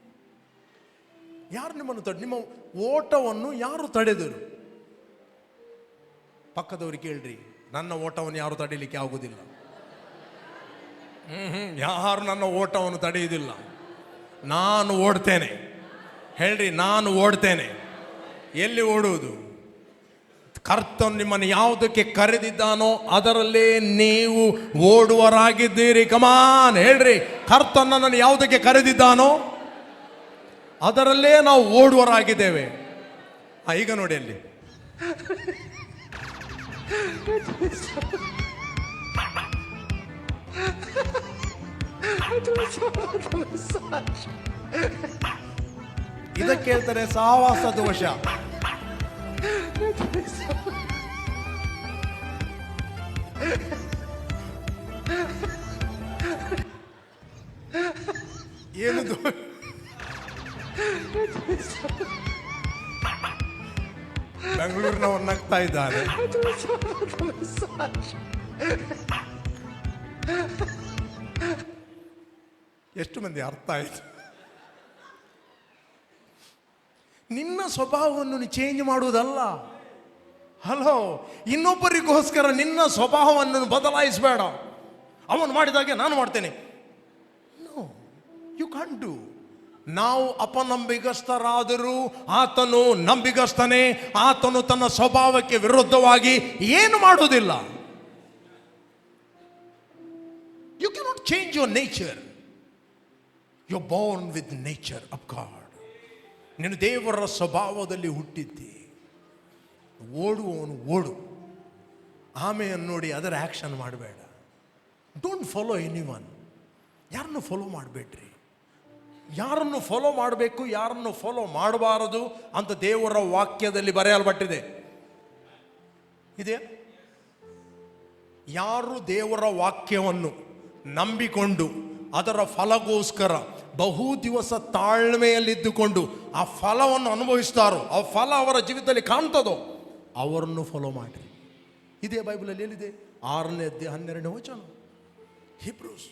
ಯಾರು ನಿಮ್ಮನ್ನು ನಿಮ್ಮ ಓಟವನ್ನು ಯಾರು ತಡೆದರು? ಪಕ್ಕದವ್ರಿಗೆ ಕೇಳ್ರಿ, ನನ್ನ ಓಟವನ್ನು ಯಾರು ತಡೀಲಿಕ್ಕೆ ಆಗುವುದಿಲ್ಲ. ಯಾರು ನನ್ನ ಓಟವನ್ನು ತಡೆಯುವುದಿಲ್ಲ. ನಾನು ಓಡ್ತೇನೆ. ಹೇಳ್ರಿ, ನಾನು ಓಡ್ತೇನೆ. ಎಲ್ಲಿ ಓಡುವುದು? ಕರ್ತನು ನಿಮ್ಮನ್ನು ಯಾವುದಕ್ಕೆ ಕರೆದಿದ್ದಾನೋ ಅದರಲ್ಲೇ ನೀವು ಓಡುವರಾಗಿದ್ದೀರಿ. ಕಮಾನ್ ಹೇಳ್ರಿ, ಕರ್ತನು ನನ್ನನ್ನು ಯಾವುದಕ್ಕೆ ಕರೆದಿದ್ದಾನೋ ಅದರಲ್ಲೇ ನಾವು ಓಡುವರಾಗಿದ್ದೇವೆ. ಈಗ ನೋಡಿ ಅಲ್ಲಿ ಇದಕ್ಕೆ ಹೇಳ್ತಾರೆ ಸಹವಾಸ ದೋಷ. ಏನು ಬೆಂಗಳೂರಿನವ್ರು ನಗ್ತಾ ಇದ್ದಾರೆ. ಎಷ್ಟು ಮಂದಿ ಅರ್ಥ ಆಯ್ತು? ನಿನ್ನ ಸ್ವಭಾವವನ್ನು ಚೇಂಜ್ ಮಾಡುವುದಲ್ಲ. ಹಲೋ, ಇನ್ನೊಬ್ಬರಿಗೋಸ್ಕರ ನಿನ್ನ ಸ್ವಭಾವವನ್ನು ಬದಲಾಯಿಸಬೇಡ. ಅವನು ಮಾಡಿದಾಗೆ ನಾನು ಮಾಡ್ತೇನೆ. No, you can't do. ನಾವು ಅಪನಂಬಿಗಸ್ತರಾದರೂ ಆತನು ನಂಬಿಗಸ್ತನೇ. ಆತನು ತನ್ನ ಸ್ವಭಾವಕ್ಕೆ ವಿರುದ್ಧವಾಗಿ ಏನು ಮಾಡುವುದಿಲ್ಲ. You cannot change your nature. You are born with nature of God. ನೀನು ದೇವರ ಸ್ವಭಾವದಲ್ಲಿ ಹುಟ್ಟಿದ್ದಿ. ಓಡುವವನು ಓಡು. ಆಮೆಯನ್ನು ನೋಡಿ ಅದರ ಆ್ಯಕ್ಷನ್ ಮಾಡಬೇಡ. Don't follow anyone. ಯಾರನ್ನು ಫಾಲೋ ಮಾಡಬೇಡ್ರಿ. ಯಾರನ್ನು ಫಾಲೋ ಮಾಡಬೇಕು, ಯಾರನ್ನು ಫಾಲೋ ಮಾಡಬಾರದು ಅಂತ ದೇವರ ವಾಕ್ಯದಲ್ಲಿ ಬರೆಯಲ್ಪಟ್ಟಿದೆ. ಇದೆಯಾ? ಯಾರು ದೇವರ ವಾಕ್ಯವನ್ನು ನಂಬಿಕೊಂಡು ಅದರ ಫಲಗೋಸ್ಕರ ಬಹು ದಿವಸ ತಾಳ್ಮೆಯಲ್ಲಿದ್ದುಕೊಂಡು ಆ ಫಲವನ್ನು ಅನುಭವಿಸ್ತಾರೋ, ಆ ಫಲ ಅವರ ಜೀವಿತದಲ್ಲಿ ಕಾಣ್ತದೋ, ಅವರನ್ನು ಫಾಲೋ ಮಾಡಿ. ಇದೇ ಬೈಬಲಲ್ಲಿ ಎಲ್ಲಿದೆ? 6ನೇ ಅಧ್ಯಾಯ 12ನೇ ವಚನ, ಹೀಬ್ರೂಸ್.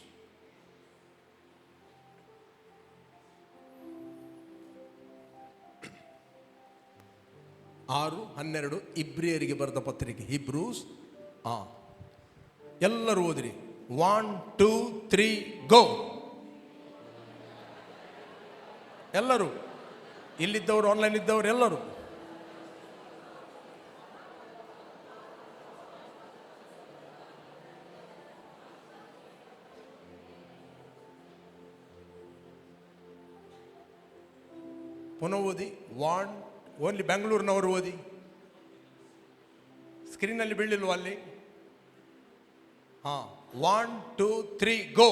ಆರು 12 ಇಬ್ರಿಯರಿಗೆ ಬರೆದ ಪತ್ರಿಕೆ, ಹೀಬ್ರೂಸ್. ಎಲ್ಲರೂ ಓದಿರಿ. 1 2 3 ಗೋ. ಎಲ್ಲರೂ, ಇಲ್ಲಿದ್ದವರು, ಆನ್ಲೈನ್ ಇದ್ದವರು ಎಲ್ಲರೂ. ಪುನಃ ಓದಿ. ಓನ್ಲಿ ಬೆಂಗಳೂರಿನವರು ಓದಿ. ಸ್ಕ್ರೀನಲ್ಲಿ ಬೀಳಿಲ್ವ ಅಲ್ಲಿ? 1 2 3 ಗೋ.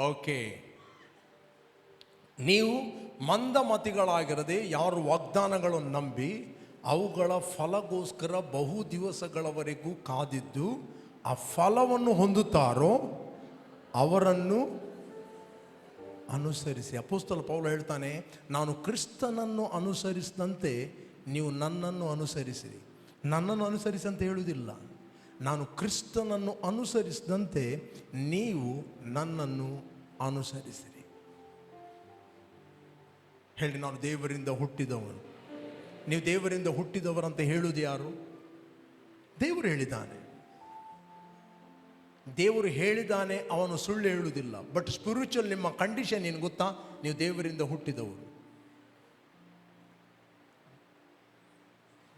ಓಕೆ. ನೀವು ಮಂದಮತಿಗಳಾಗಿರದೆ ಯಾರು ವಾಗ್ದಾನಗಳನ್ನು ನಂಬಿ ಅವುಗಳ ಫಲಗೋಸ್ಕರ ಬಹು ದಿವಸಗಳವರೆಗೂ ಕಾದಿದ್ದು ಆ ಫಲವನ್ನು ಹೊಂದುತ್ತಾರೋ ಅವರನ್ನು ಅನುಸರಿಸಿ. ಅಪೊಸ್ತಲ ಪೌಲ ಹೇಳ್ತಾನೆ, ನಾನು ಕ್ರಿಸ್ತನನ್ನು ಅನುಸರಿಸಿದಂತೆ ನೀವು ನನ್ನನ್ನು ಅನುಸರಿಸಿರಿ. ನನ್ನನ್ನು ಅನುಸರಿಸಿ ಅಂತ ಹೇಳುವುದಿಲ್ಲ, ನಾನು ಕ್ರಿಸ್ತನನ್ನು ಅನುಸರಿಸಿದಂತೆ ನೀವು ನನ್ನನ್ನು ಅನುಸರಿಸಿರಿ. ಹೇಳಿ, ನಾನು ದೇವರಿಂದ ಹುಟ್ಟಿದವನು. ನೀವು ದೇವರಿಂದ ಹುಟ್ಟಿದವರಂತ ಹೇಳುವುದು ಯಾರು? ದೇವರು ಹೇಳಿದ್ದಾನೆ. ದೇವರು ಹೇಳಿದ್ದಾನೆ, ಅವನು ಸುಳ್ಳು ಹೇಳುವುದಿಲ್ಲ. ಬಟ್ ಸ್ಪಿರಿಚುವಲ್ ನಿಮ್ಮ ಕಂಡೀಷನ್ ಏನು ಗೊತ್ತಾ? ನೀವು ದೇವರಿಂದ ಹುಟ್ಟಿದವರು.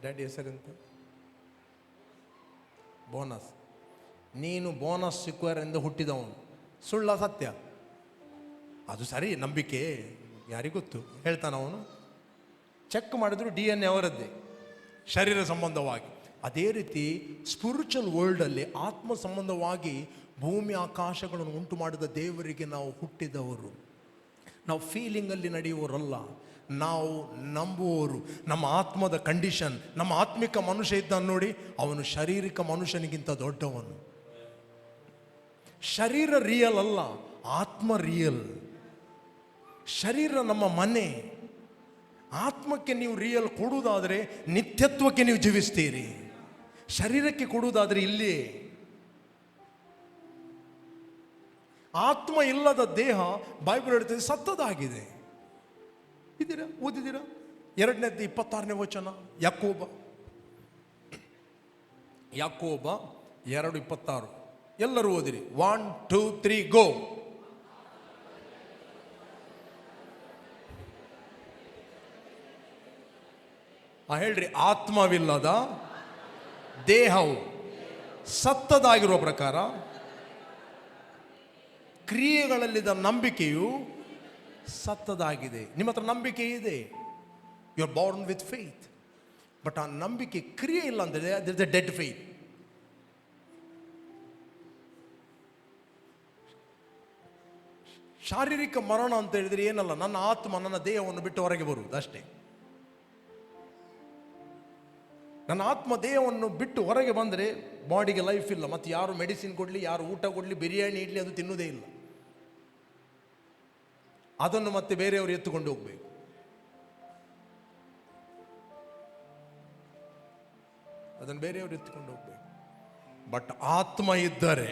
ಡ್ಯಾಡಿ ಹೆಸರೆಂತ? ಬೋನಸ್. ನೀನು ಬೋನಸ್ ಸಿಕ್ವರಿಂದ ಹುಟ್ಟಿದವನು. ಸುಳ್ಳ ಸತ್ಯ? ಅದು ಸರಿ, ನಂಬಿಕೆ ಯಾರಿಗೊತ್ತು ಹೇಳ್ತಾನ ಅವನು. ಚೆಕ್ ಮಾಡಿದ್ರು DNA ಅವರದ್ದೇ, ಶರೀರ ಸಂಬಂಧವಾಗಿ. ಅದೇ ರೀತಿ ಸ್ಪಿರಿಚುವಲ್ ವರ್ಲ್ಡಲ್ಲಿ ಆತ್ಮ ಸಂಬಂಧವಾಗಿ ಭೂಮಿ ಆಕಾಶಗಳನ್ನು ಉಂಟು ಮಾಡಿದ ದೇವರಿಗೆ ನಾವು ಹುಟ್ಟಿದವರು. ನಾವು ಫೀಲಿಂಗಲ್ಲಿ ನಡೆಯುವವರಲ್ಲ, ನಾವು ನಂಬುವವರು. ನಮ್ಮ ಆತ್ಮದ ಕಂಡೀಷನ್, ನಮ್ಮ ಆತ್ಮಿಕ ಮನುಷ್ಯ ಇದ್ದಾನೆ ನೋಡಿ, ಅವನು ಶಾರೀರಿಕ ಮನುಷ್ಯನಿಗಿಂತ ದೊಡ್ಡವನು. ಶರೀರ ರಿಯಲ್ ಅಲ್ಲ, ಆತ್ಮ ರಿಯಲ್. ಶರೀರ ನಮ್ಮ ಮನೆ. ಆತ್ಮಕ್ಕೆ ನೀವು ರಿಯಲ್ ಕೊಡುವುದಾದರೆ ನಿತ್ಯತ್ವಕ್ಕೆ ನೀವು ಜೀವಿಸ್ತೀರಿ. ಶರೀರಕ್ಕೆ ಕೊಡುವುದಾದರೆ ಇಲ್ಲಿ ಆತ್ಮ ಇಲ್ಲದ ದೇಹ ಬೈಬಲ್ ಹೇಳ್ತದೆ ಸತ್ತದಾಗಿದೆ. ಇದ್ದೀರಾ? ಓದಿದ್ದೀರಾ? 2:26 ವಚನ, ಯಾಕೋಬ 2:26. ಎಲ್ಲರೂ ಓದಿರಿ. 1 2 3 ಗೋ. ಹೇಳ್ರಿ, ಆತ್ಮವಿಲ್ಲದ ದೇಹವು ಸತ್ತದಾಗಿರುವ ಪ್ರಕಾರ ಕ್ರಿಯೆಗಳಲ್ಲಿದ್ದ ನಂಬಿಕೆಯು ಸತ್ತದಾಗಿದೆ. ನಿಮ್ಮ ಹತ್ರ ನಂಬಿಕೆ ಇದೆ, you are born with faith. But ಆ ನಂಬಿಕೆ ಕ್ರಿಯೆ ಇಲ್ಲ ಅಂದರೆ there is a dead faith. ಶಾರೀರಿಕ ಮರಣ ಅಂತ ಹೇಳಿದ್ರೆ ಏನಲ್ಲ, ನನ್ನ ಆತ್ಮ ನನ್ನ ದೇಹವನ್ನು ಬಿಟ್ಟು ಹೊರಗೆ ಬರುವುದು ಅಷ್ಟೇ. ನನ್ನ ಆತ್ಮ ದೇಹವನ್ನು ಬಿಟ್ಟು ಹೊರಗೆ ಬಂದರೆ ಬಾಡಿಗೆ ಲೈಫ್ ಇಲ್ಲ. ಮತ್ತು ಯಾರು ಮೆಡಿಸಿನ್ ಕೊಡಲಿ, ಯಾರು ಊಟ ಕೊಡಲಿ, ಬಿರಿಯಾನಿ ಇಡಲಿ, ಅದು ತಿನ್ನುವುದೇ ಇಲ್ಲ. ಅದನ್ನು ಮತ್ತೆ ಬೇರೆಯವರು ಎತ್ತುಕೊಂಡು ಹೋಗಬೇಕು. ಅದನ್ನು ಬೇರೆಯವರು ಎತ್ತುಕೊಂಡು ಹೋಗಬೇಕು. ಬಟ್ ಆತ್ಮ ಇದ್ದರೆ,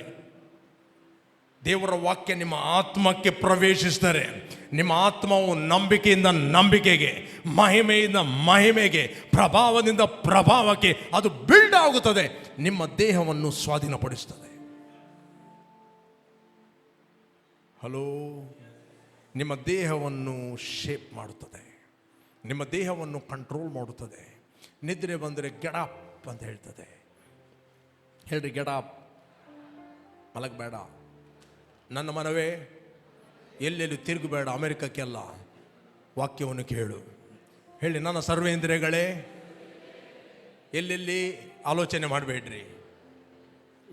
ದೇವರ ವಾಕ್ಯ ನಿಮ್ಮ ಆತ್ಮಕ್ಕೆ ಪ್ರವೇಶಿಸಿದರೆ, ನಿಮ್ಮ ಆತ್ಮವು ನಂಬಿಕೆಯಿಂದ ನಂಬಿಕೆಗೆ, ಮಹಿಮೆಯಿಂದ ಮಹಿಮೆಗೆ, ಪ್ರಭಾವದಿಂದ ಪ್ರಭಾವಕ್ಕೆ ಅದು ಬಿಲ್ಡ್ ಆಗುತ್ತದೆ. ನಿಮ್ಮ ದೇಹವನ್ನು ಸ್ವಾಧೀನಪಡಿಸುತ್ತದೆ. ಹಲೋ, ನಿಮ್ಮ ದೇಹವನ್ನು ಶೇಪ್ ಮಾಡುತ್ತದೆ, ನಿಮ್ಮ ದೇಹವನ್ನು ಕಂಟ್ರೋಲ್ ಮಾಡುತ್ತದೆ. ನಿದ್ರೆ ಬಂದರೆ ಗೆಡಪ್ ಅಂತ ಹೇಳ್ತದೆ. ಹೇಳ್ರಿ, ಗೆಡಪ್. ಮಲಗಬೇಡ, ನನ್ನ ಮನವೇ ಎಲ್ಲೆಲ್ಲಿ ತಿರುಗಬೇಡ, ಅಮೆರಿಕಕ್ಕೆಲ್ಲ ವಾಕ್ಯವನ್ನು ಕೇಳು. ಹೇಳಿ, ನನ್ನ ಸರ್ವೇಂದ್ರಿಯಗಳೇ ಎಲ್ಲೆಲ್ಲಿ ಆಲೋಚನೆ ಮಾಡಬೇಡ್ರಿ,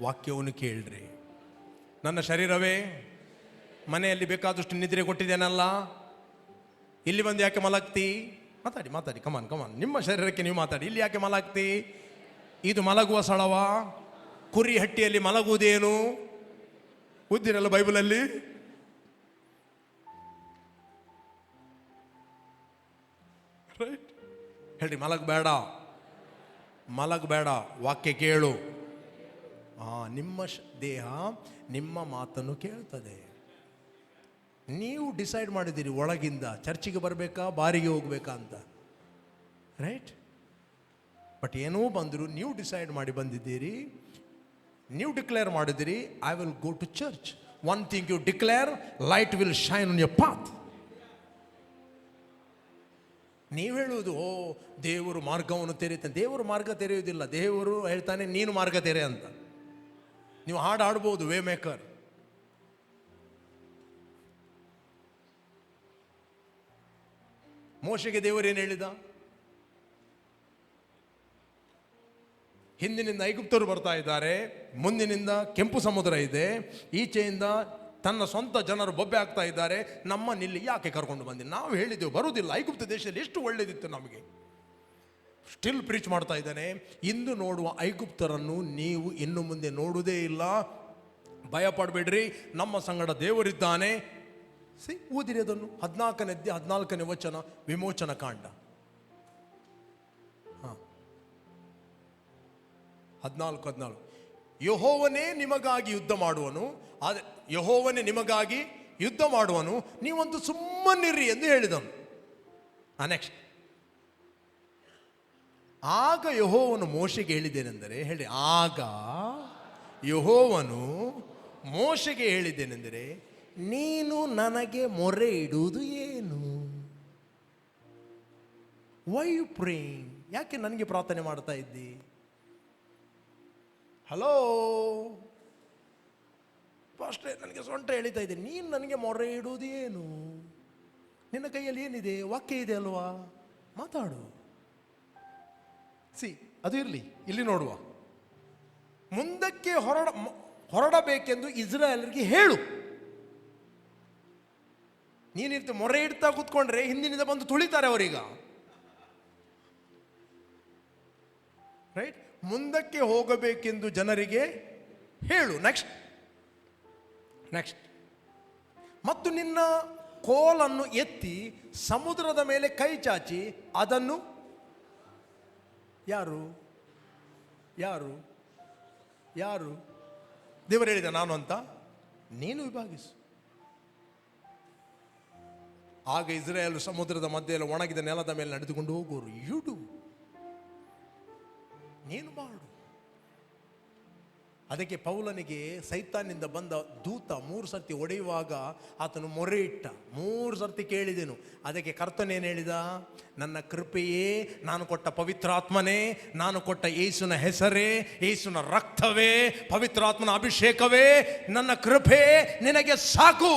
ವಾಕ್ಯವನ್ನು ಕೇಳ್ರಿ. ನನ್ನ ಶರೀರವೇ, ಮನೆಯಲ್ಲಿ ಬೇಕಾದಷ್ಟು ನಿದ್ರೆ ಕೊಟ್ಟಿದ್ದೇನಲ್ಲ, ಇಲ್ಲಿ ಬಂದು ಯಾಕೆ ಮಲಗ್ತಿ? ಮಾತಾಡಿ ಮಾತಾಡಿ, ಕಮಾನ್ ಕಮಾನ್, ನಿಮ್ಮ ಶರೀರಕ್ಕೆ ನೀವು ಮಾತಾಡಿ. ಇಲ್ಲಿ ಯಾಕೆ ಮಲಗ್ತಿ? ಇದು ಮಲಗುವ ಸ್ಥಳವ? ಕುರಿ ಹಟ್ಟಿಯಲ್ಲಿ ಮಲಗುವುದೇನು? ಓದಿರಲ್ಲ ಬೈಬಲಲ್ಲಿ. ರೈಟ್? ಹೇಳ್ರಿ, ಮಲಗಬೇಡ, ಮಲಗಬೇಡ, ವಾಕ್ಯ ಕೇಳು. ನಿಮ್ಮ ದೇಹ ನಿಮ್ಮ ಮಾತನ್ನು ಕೇಳ್ತದೆ. ನೀವು ಡಿಸೈಡ್ ಮಾಡಿದ್ದೀರಿ ಒಳಗಿಂದ ಚರ್ಚಿಗೆ ಬರಬೇಕಾ, ಬಾರಿಗೆ ಹೋಗ್ಬೇಕಾ ಅಂತ. ರೈಟ್? ಬಟ್ ಏನೋ ಬಂದರೂ ನೀವು ಡಿಸೈಡ್ ಮಾಡಿ ಬಂದಿದ್ದೀರಿ. ನೀವು ಡಿಕ್ಲೇರ್ ಮಾಡಿದಿರಿ, I will go to church. One thing you declare, light will shine on your path. ನೀವು ಹೇಳುವುದು, ಓ ದೇವರು ಮಾರ್ಗವನ್ನು ತೆರೆಯುತ್ತಾನೆ. ದೇವರು ಮಾರ್ಗ ತೆರೆಯುವುದಿಲ್ಲ, ದೇವರು ಹೇಳ್ತಾನೆ ನೀನು ಮಾರ್ಗ ತೆರೆ ಅಂತ. ನೀವು ಹಾಡು ಹಾಡ್ಬೋದು, ವೇ ಮೇಕರ್. ಮೋಶೆಗೆ ದೇವರು ಏನು ಹೇಳಿದ? ಹಿಂದಿನಿಂದ ಐಗುಪ್ತರು ಬರ್ತಾ ಇದ್ದಾರೆ, ಮುಂದಿನಿಂದ ಕೆಂಪು ಸಮುದ್ರ ಇದೆ, ಈಚೆಯಿಂದ ತನ್ನ ಸ್ವಂತ ಜನರು ಬೊಬ್ಬೆ ಆಗ್ತಾ ಇದ್ದಾರೆ, ನಮ್ಮನ್ನಿಲ್ಲಿ ಯಾಕೆ ಕರ್ಕೊಂಡು ಬಂದಿ? ನಾವು ಹೇಳಿದೆವು ಬರುವುದಿಲ್ಲ, ಐಗುಪ್ತ ದೇಶದಲ್ಲಿ ಎಷ್ಟು ಒಳ್ಳೇದಿತ್ತು ನಮಗೆ. ಸ್ಟಿಲ್ ಪ್ರೀಚ್ ಮಾಡ್ತಾ ಇದ್ದಾನೆ. ಇಂದು ನೋಡುವ ಐಗುಪ್ತರನ್ನು ನೀವು ಇನ್ನು ಮುಂದೆ ನೋಡುವುದೇ ಇಲ್ಲ, ಭಯ ಪಡಬೇಡ್ರಿ, ನಮ್ಮ ಸಂಗಡ ದೇವರಿದ್ದಾನೆ. ಓದಿರಿ ಅದನ್ನು, 14ನೇ ವಚನ, ವಿಮೋಚನ ಕಾಂಡ 14. ಯೆಹೋವನೇ ನಿಮಗಾಗಿ ಯುದ್ಧ ಮಾಡುವನು, ಯೆಹೋವನೇ ನಿಮಗಾಗಿ ಯುದ್ಧ ಮಾಡುವನು, ನೀವಂತೂ ಸುಮ್ಮನಿರ್ರಿ ಎಂದು ಹೇಳಿದನು. ನೆಕ್ಸ್ಟ್, ಆಗ ಯೆಹೋವನು ಮೋಶೆಗೆ ಹೇಳಿದ್ದೇನೆಂದರೆ, ಹೇಳಿ, ಆಗ ಯೆಹೋವನು ಮೋಶೆಗೆ ಹೇಳಿದ್ದೇನೆಂದರೆ, ನೀನು ನನಗೆ ಮೊರೆ ಇಡುವುದು ಏನು? Why you praying? ಯಾಕೆ ನನಗೆ ಪ್ರಾರ್ಥನೆ ಮಾಡ್ತಾ ಇದ್ದಿ? ಹಲೋ ಅಷ್ಟೇ, ನನಗೆ ಸೊಂಟ ಎಳಿತಾ ಇದೆ, ನೀನು ನನಗೆ ಮೊರೆ ಇಡುವುದು ಏನು? ನಿನ್ನ ಕೈಯಲ್ಲಿ ಏನಿದೆ? ವಾಕ್ಯ ಇದೆ ಅಲ್ವಾ, ಮಾತಾಡು. ಅದು ಇರಲಿ, ಇಲ್ಲಿ ನೋಡುವ. ಮುಂದಕ್ಕೆ ಹೊರಡಬೇಕೆಂದು ಇಸ್ರಾಯೇಲರಿಗೆ ಹೇಳು. ನೀನಿರ್ತ ಮೊರೆ ಇಡ್ತಾ ಕೂತ್ಕೊಂಡ್ರೆ ಹಿಂದಿನಿಂದ ಬಂದು ತುಳಿತಾರೆ ಅವರೀಗ. ರೈಟ್? ಮುಂದಕ್ಕೆ ಹೋಗಬೇಕೆಂದು ಜನರಿಗೆ ಹೇಳು. ನೆಕ್ಸ್ಟ್, ಮತ್ತು ನಿನ್ನ ಕೋಲನ್ನು ಎತ್ತಿ ಸಮುದ್ರದ ಮೇಲೆ ಕೈ ಚಾಚಿ ಅದನ್ನು, ಯಾರು ದೇವರು ಹೇಳಿದ ನಾನು ಅಂತ, ನೀನು ವಿಭಾಗಿಸು. ಆಗ ಇಸ್ರಾಯೇಲ್ ಸಮುದ್ರದ ಮಧ್ಯೆಯಲ್ಲಿ ಒಣಗಿದ ನೆಲದ ಮೇಲೆ ನಡೆದುಕೊಂಡು ಹೋಗುವರು. ಯುಡು, ನೀನು ಮಾಡು. ಅದಕ್ಕೆ ಪೌಲನಿಗೆ ಸೈತಾನಿಂದ ಬಂದ ದೂತ 3 ಸರ್ತಿ ಹೊಡೆಯುವಾಗ ಆತನು ಮೊರೆ ಇಟ್ಟ. 3 ಸರ್ತಿ ಕೇಳಿದೆನು. ಅದಕ್ಕೆ ಕರ್ತನೇನು ಹೇಳಿದ? ನನ್ನ ಕೃಪೆಯೇ, ನಾನು ಕೊಟ್ಟ ಪವಿತ್ರಾತ್ಮನೇ, ನಾನು ಕೊಟ್ಟ ಯೇಸುವಿನ ಹೆಸರೇ, ಯೇಸುವಿನ ರಕ್ತವೇ, ಪವಿತ್ರಾತ್ಮನ ಅಭಿಷೇಕವೇ, ನನ್ನ ಕೃಪೆ ನಿನಗೆ ಸಾಕು.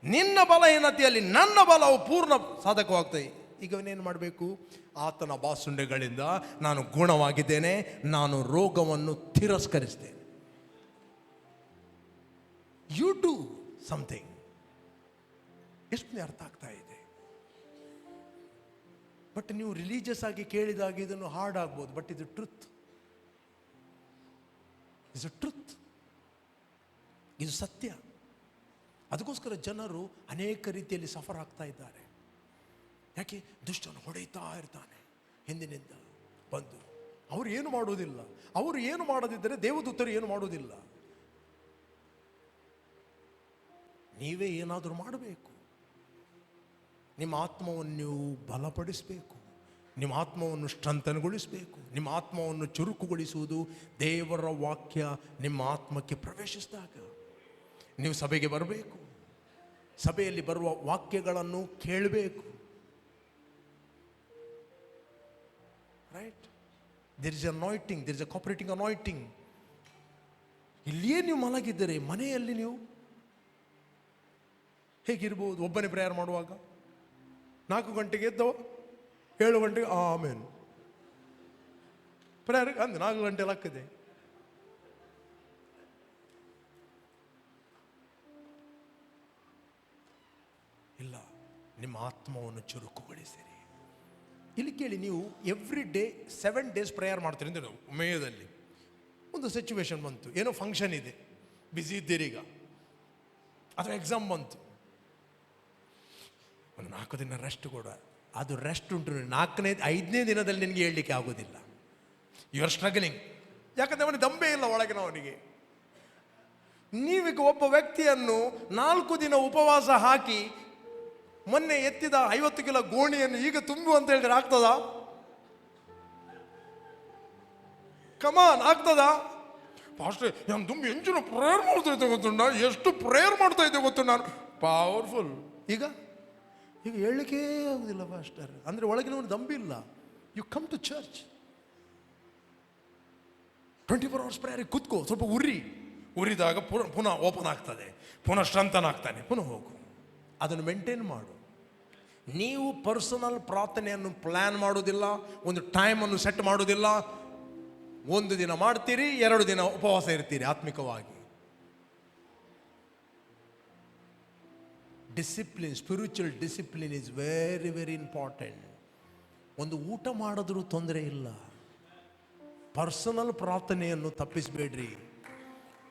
ನಿನ್ನ ಬಲಹೀನತೆಯಲ್ಲಿ ನನ್ನ ಬಲವು ಪೂರ್ಣ ಸಾಧಕವಾಗ್ತದೆ. ಈಗ ಅವನೇನು ಮಾಡಬೇಕು? ಆತನ ಬಾಸುಂಡೆಗಳಿಂದ ನಾನು ಗುಣವಾಗಿದ್ದೇನೆ, ನಾನು ರೋಗವನ್ನು ತಿರಸ್ಕರಿಸ್ತೇನೆ. You do something. ಎಷ್ಟು ಅರ್ಥ ಆಗ್ತಾ ಇದೆ? ಬಟ್ ನೀವು ರಿಲೀಜಿಯಸ್ ಆಗಿ ಕೇಳಿದಾಗ ಇದನ್ನು ಹಾರ್ಡ್ ಆಗ್ಬೋದು, ಬಟ್ ಇದು ಟ್ರುತ್. ಇದು ಸತ್ಯ. ಅದಕ್ಕೋಸ್ಕರ ಜನರು ಅನೇಕ ರೀತಿಯಲ್ಲಿ ಸಫರ್ ಆಗ್ತಾ ಇದ್ದಾರೆ. ಯಾಕೆ? ದುಷ್ಟನು ಹೊಡೆಯುತ್ತಾ ಇರ್ತಾನೆ ಹಿಂದಿನಿಂದ ಬಂದು. ಅವರು ಏನು ಮಾಡುವುದಿಲ್ಲ. ಅವರು ಏನು ಮಾಡದಿದ್ದರೆ ದೇವದೂತರು ಏನು ಮಾಡುವುದಿಲ್ಲ. ನೀವೇ ಏನಾದರೂ ಮಾಡಬೇಕು. ನಿಮ್ಮ ಆತ್ಮವನ್ನು ನೀವು ಬಲಪಡಿಸಬೇಕು, ನಿಮ್ಮ ಆತ್ಮವನ್ನು ಸ್ಟ್ರೆಂಥನ್ಗೊಳಿಸಬೇಕು. ನಿಮ್ಮ ಆತ್ಮವನ್ನು ಚುರುಕುಗೊಳಿಸುವುದು ದೇವರ ವಾಕ್ಯ ನಿಮ್ಮ ಆತ್ಮಕ್ಕೆ ಪ್ರವೇಶಿಸಿದಾಗ. ನೀವು ಸಭೆಗೆ ಬರಬೇಕು, ಸಭೆಯಲ್ಲಿ ಬರುವ ವಾಕ್ಯಗಳನ್ನು ಕೇಳಬೇಕು. Right? There is anointing, there is a cooperating anointing. ಇಲ್ಲಿಯೇ ನೀವು ಮಲಗಿದ್ದರೆ ಮನೆಯಲ್ಲಿ ನೀವು ಹೇಗಿರ್ಬೋದು? ಒಬ್ಬನೇ ಪ್ರೇಯರ್ ಮಾಡುವಾಗ 4 ಗಂಟೆಗೆ ಎದ್ದವ, 7 ಗಂಟೆಗೆ ಆಮೇಲೆ ಪ್ರೇಯರ್ ಅಂದ್ರೆ 4 ಗಂಟೆ ಲಾಕ್ಕಿದೆ. ಇಲ್ಲ, ನಿಮ್ಮ ಆತ್ಮವನ್ನು ಚುರುಕುಗೊಳಿಸಿರಿ. ಇಲ್ಲಿ ಕೇಳಿ, ನೀವು ಎವ್ರಿ ಡೇ 7 days ಪ್ರೇಯರ್ ಮಾಡ್ತೀರಿ ಅಂದರೆ ಮೇಯದಲ್ಲಿ ಒಂದು ಸಿಚುವೇಶನ್ ಬಂತು, ಏನೋ ಫಂಕ್ಷನ್ ಇದೆ, ಬ್ಯುಸಿ ಇದ್ದೀರೀಗ, ಅಥವಾ ಎಕ್ಸಾಮ್ ಬಂತು, ಒಂದು 4 ದಿನ ರೆಸ್ಟ್ ಕೊಡ. ಅದು ರೆಸ್ಟ್ ಉಂಟು, 5ನೇ ದಿನದಲ್ಲಿ ನಿನಗೆ ಹೇಳಲಿಕ್ಕೆ ಆಗೋದಿಲ್ಲ. You are struggling. ಯಾಕಂದರೆ ಅವನಿಗೆ ದಂಬೆ ಇಲ್ಲ ಒಳಗಿನವನಿಗೆ. ನೀವೀಗ ಒಬ್ಬ ವ್ಯಕ್ತಿಯನ್ನು 4 ದಿನ ಉಪವಾಸ ಹಾಕಿ ಮೊನ್ನೆ ಎತ್ತಿದ 50 ಕಿಲೋ ಗೋಣಿಯನ್ನು ಈಗ ತುಂಬು ಅಂತ ಹೇಳಿದ್ರೆ ಆಗ್ತದ? ಕಮಾನ್, ಆಗ್ತದ? ಫಾಸ್ಟ್ ನಾನು ತುಂಬಿ ಎಂಚಿನ ಪ್ರೇಯರ್ ಮಾಡ್ತಾ ಇದ್ದೆ ಗೊತ್ತುಂಟ, ಎಷ್ಟು ಪ್ರೇಯರ್ ಮಾಡ್ತಾ ಇದ್ದೆ ಗೊತ್ತು ನಾನು, ಪವರ್ಫುಲ್. ಈಗ ಹೇಳಲಿಕ್ಕೆ ಆಗುದಿಲ್ಲ ಫಾಸ್ಟರ್, ಅಂದರೆ ಒಳಗಿನವನು ದಂಬಿಲ್ಲ. You come to church, 24 hours ಪ್ರೇಯರಿಗೆ ಕೂತ್ಕೋ, ಸ್ವಲ್ಪ ಉರಿದಾಗ ಪುನಃ ಓಪನ್ ಆಗ್ತದೆ, ಪುನಃ ಸ್ಟ್ರೆಂಥನ್ ಆಗ್ತಾನೆ, ಪುನಃ ಹೋಗು. ಅದನ್ನು ಮೇಂಟೈನ್ ಮಾಡು. ನೀವು ಪರ್ಸನಲ್ ಪ್ರಾರ್ಥನೆಯನ್ನು ಪ್ಲ್ಯಾನ್ ಮಾಡೋದಿಲ್ಲ, ಒಂದು ಟೈಮನ್ನು ಸೆಟ್ ಮಾಡೋದಿಲ್ಲ. 1 ದಿನ ಮಾಡ್ತೀರಿ, 2 ದಿನ ಉಪವಾಸ ಇರ್ತೀರಿ ಆತ್ಮಿಕವಾಗಿ. Discipline, spiritual discipline is very very important. ಒಂದು ಊಟ ಮಾಡಿದ್ರೂ ತೊಂದರೆ ಇಲ್ಲ. ಪರ್ಸನಲ್ ಪ್ರಾರ್ಥನೆಯನ್ನು ತಪ್ಪಿಸಬೇಡ್ರಿ.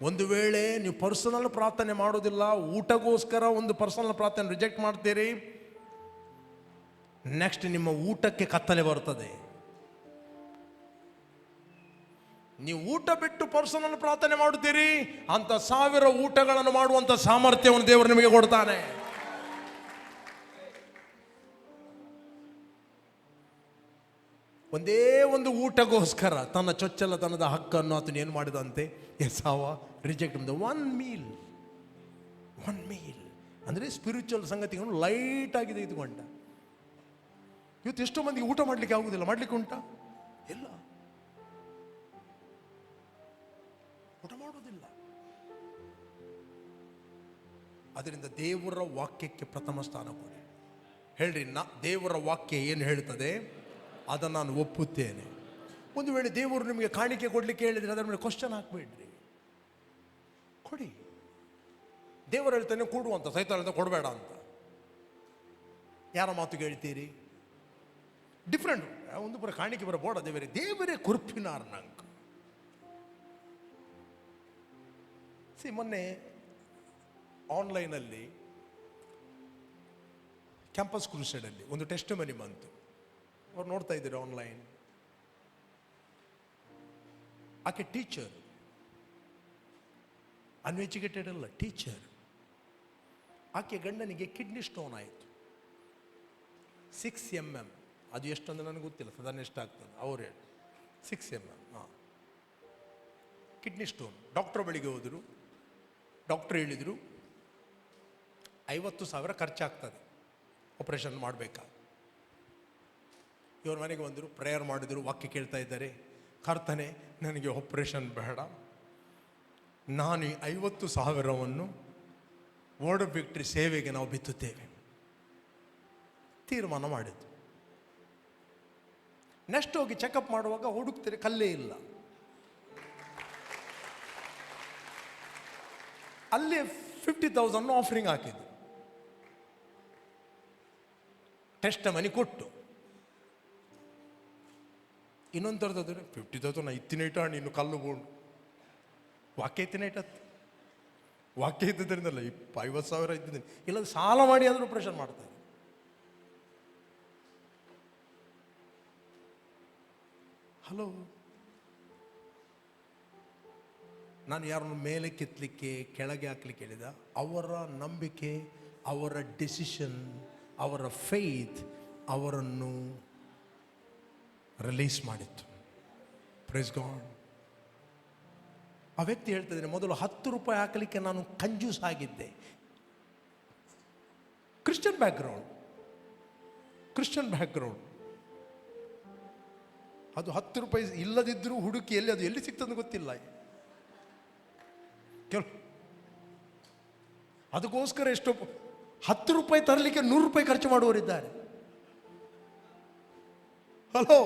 ಒಂದು ವೇಳೆ ನೀವು ಪರ್ಸನಲ್ ಪ್ರಾರ್ಥನೆ ಮಾಡೋದಿಲ್ಲ, ಊಟಗೋಸ್ಕರ ಒಂದು ಪರ್ಸನಲ್ ಪ್ರಾರ್ಥನೆ ರಿಜೆಕ್ಟ್ ಮಾಡ್ತೀರಿ, ನೆಕ್ಸ್ಟ್ ನಿಮ್ಮ ಊಟಕ್ಕೆ ಕತ್ತಲೆ ಬರ್ತದೆ. ನೀವು ಊಟ ಬಿಟ್ಟು ಪರ್ಸನಲ್ ಪ್ರಾರ್ಥನೆ ಮಾಡುತ್ತೀರಿ, ಅಂತ 1000 ಊಟಗಳನ್ನು ಮಾಡುವಂತ ಸಾಮರ್ಥ್ಯವನ್ನು ದೇವರು ನಿಮಗೆ ಕೊಡ್ತಾನೆ. ಒಂದೇ ಒಂದು ಊಟಗೋಸ್ಕರ ತನ್ನ ಚೊಚ್ಚಲತನದ ಹಕ್ಕನ್ನು ಆತನು ಏನು ಮಾಡಿದಂತೆ, ಎಸಾವ ರಿಜೆಕ್ಟ್ ಮಾಡಿದ. ಒನ್ ಮೀಲ್ ಅಂದರೆ ಸ್ಪಿರಿಚುವಲ್ ಸಂಗತಿಗಳನ್ನು ಲೈಟ್ ಆಗಿ ತೆಗೆದುಕೊಂಡ. ಇವತ್ತು ಎಷ್ಟೋ ಮಂದಿಗೆ ಊಟ ಮಾಡಲಿಕ್ಕೆ ಆಗುವುದಿಲ್ಲ. ಮಾಡಲಿಕ್ಕೆ ಉಂಟಾ? ಇಲ್ಲ, ಊಟ ಮಾಡೋದಿಲ್ಲ. ಅದರಿಂದ ದೇವರ ವಾಕ್ಯಕ್ಕೆ ಪ್ರಥಮ ಸ್ಥಾನ ಕೊಡಿ. ಹೇಳ್ರಿ, ದೇವರ ವಾಕ್ಯ ಏನು ಹೇಳ್ತದೆ ಅದನ್ನು ನಾನು ಒಪ್ಪುತ್ತೇನೆ. ಒಂದು ವೇಳೆ ದೇವರು ನಿಮಗೆ ಕಾಣಿಕೆ ಕೊಡಲಿಕ್ಕೆ ಹೇಳಿದರೆ ಅದರ ಮೇಲೆ ಕ್ವಶನ್ ಹಾಕಬೇಡ್ರಿ, ಕೊಡಿ. ದೇವರು ಹೇಳ್ತಾನೆ ಕೊಡು ಅಂತ, ಸೈತಾನ ಹೇಳ್ತಾನೆ ಕೊಡಬೇಡ ಅಂತ. ಯಾರ ಮಾತು ಕೇಳ್ತೀರಿ? ಡಿಫ್ರೆಂಟ್. ಒಂದು ಪುರ ಕಾಣಿಕೆ ಬರ ಬೋಡ ದೇವರೇ ಕುರ್ಪಿನಾರ್ ನಂಗೆ. ಮೊನ್ನೆ ಆನ್ಲೈನಲ್ಲಿ ಕ್ಯಾಂಪಸ್ ಕ್ರೂಸೈಡಲ್ಲಿ ಒಂದು ಟೆಸ್ಟ್ ಮನಿ ಬಂತು. ಅವ್ರು ನೋಡ್ತಾ ಇದ್ದೀರಿ ಆನ್ಲೈನ್. ಆಕೆ ಟೀಚರ್, ಅನ್ಎಜುಕೇಟೆಡ್ ಅಲ್ಲ, ಟೀಚರ್. ಆಕೆ ಗಂಡನಿಗೆ ಕಿಡ್ನಿ ಸ್ಟೋನ್ ಆಯಿತು. 6 mm. ಅದು ಎಷ್ಟು ಅಂದ್ರೆ ನನಗೆ ಗೊತ್ತಿಲ್ಲ, ಸಾಧಾರಣ ಎಷ್ಟಾಗ್ತದೆ ಅವ್ರು ಹೇಳಿ. 6 mm. Kidney stone. ಡಾಕ್ಟರ್ ಬಳಿಗೆ ಹೋದರು. ಡಾಕ್ಟರ್ ಹೇಳಿದರು 50,000 ಖರ್ಚಾಗ್ತದೆ, ಆಪರೇಷನ್ ಮಾಡಬೇಕಾ. ಇವ್ರ ಮನೆಗೆ ಬಂದರು, ಪ್ರೇಯರ್ ಮಾಡಿದರು, ವಾಕ್ಯ ಕೇಳ್ತಾ ಇದ್ದಾರೆ. ಕರ್ತನೆ, ನನಗೆ ಆಪರೇಷನ್ ಬೇಡ, ನಾನು ಈ 50,000ವನ್ನು ವರ್ಡ್ ಆಫ್ ವಿಕ್ಟರಿ ಸೇವೆಗೆ ನಾವು ಬಿತ್ತುತ್ತೇವೆ ತೀರ್ಮಾನ ಮಾಡಿದ್ದು. ನೆಕ್ಸ್ಟ್ ಹೋಗಿ ಚೆಕಪ್ ಮಾಡುವಾಗ ಹುಡುಕ್ತಾರೆ, ಕಲ್ಲೇ ಇಲ್ಲ. ಅಲ್ಲಿ 50,000 ಆಫರಿಂಗ್ ಹಾಕಿದ್ದು. ಟೆಸ್ಟ್ ಮನಿ ಕೊಟ್ಟು ಇನ್ನೊಂದು ಥರದ್ದು 50,000 ಇತ್ತಿನೈಟ ನೀನು ಕಲ್ಲು ಬೋಂಡು ವಾಕ್ಯ ಇತ್ತಿನೈಟತ್ತು. ವಾಕ್ಯ ಇದ್ದಿದ್ದರಿಂದಲ್ಲ 50,000 ಇದ್ದಿದ್ದೀನಿ, ಇಲ್ಲ ಸಾಲ ಮಾಡಿ ಆದರೂ ಆಪರೇಷನ್ ಮಾಡ್ತಾರೆ. ಹಲೋ, ನಾನು ಯಾರನ್ನು ಮೇಲೆ ಕೆತ್ತಲಿಕ್ಕೆ ಕೆಳಗೆ ಹಾಕ್ಲಿಕ್ಕೆ ಹೇಳಿದ? ಅವರ ನಂಬಿಕೆ, ಅವರ ಡಿಸಿಷನ್, ಅವರ ಫೇತ್ ಅವರನ್ನು ರಿಲೀಸ್ ಮಾಡಿತ್ತು. Praise God. ಆ ವ್ಯಕ್ತಿ ಹೇಳ್ತಿದ್ದೇನೆ, ಮೊದಲು 10 ರೂಪಾಯಿ ಹಾಕಲಿಕ್ಕೆ ನಾನು ಕಂಜೂಸ್ ಆಗಿದ್ದೆ. Christian background. ಅದು 10 ರೂಪಾಯಿ ಇಲ್ಲದಿದ್ದರೂ ಹುಡುಕಿ ಎಲ್ಲಿ ಅದು ಎಲ್ಲಿ ಸಿಗ್ತದೆ ಗೊತ್ತಿಲ್ಲ. ಅದಕ್ಕೋಸ್ಕರ ಎಷ್ಟೋ 10 ರೂಪಾಯಿ ತರಲಿಕ್ಕೆ 100 ರೂಪಾಯಿ ಖರ್ಚು ಮಾಡುವವರಿದ್ದಾರೆ. ಹಲೋ,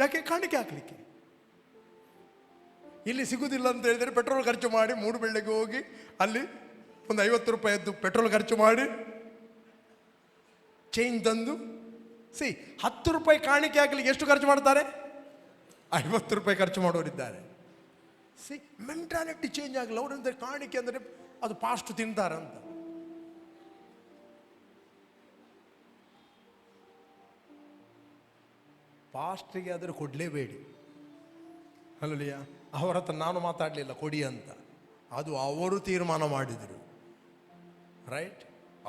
ಯಾಕೆ? ಕಾಣಿಕೆ ಹಾಕ್ಲಿಕ್ಕೆ. ಇಲ್ಲಿ ಸಿಗುವುದಿಲ್ಲ ಅಂತ ಹೇಳಿದರೆ ಪೆಟ್ರೋಲ್ ಖರ್ಚು ಮಾಡಿ ಮೂಡುಬೆಳ್ಳೆಗೆ ಹೋಗಿ ಅಲ್ಲಿ ಒಂದು 50 ರೂಪಾಯಿದ್ದು ಪೆಟ್ರೋಲ್ ಖರ್ಚು ಮಾಡಿ ಚೇಂಜ್ ತಂದು 10 ರೂಪಾಯಿ ಕಾಣಿಕೆ ಹಾಕಲಿಕ್ಕೆ ಎಷ್ಟು ಖರ್ಚು ಮಾಡ್ತಾರೆ? 50 ರೂಪಾಯಿ ಖರ್ಚು ಮಾಡೋರಿದ್ದಾರೆ. ಮೆಂಟಾಲಿಟಿ ಚೇಂಜ್ ಆಗಲ್ಲ. ಅವರಂದ್ರೆ ಕಾಣಿಕೆ ಅಂದರೆ ಅದು ಪಾಸ್ಟ್ ತಿಂತಾರಂತ. ಪಾಸ್ಟ್ರಿಗೆ ಆದರೆ ಕೊಡಲೇಬೇಡಿ. ಅಲ್ಲಲಿಯ, ಅವರ ಹತ್ರ ನಾನು ಮಾತಾಡಲಿಲ್ಲ ಕೊಡಿ ಅಂತ. ಅದು ಅವರು ತೀರ್ಮಾನ ಮಾಡಿದರು, ರೈಟ್?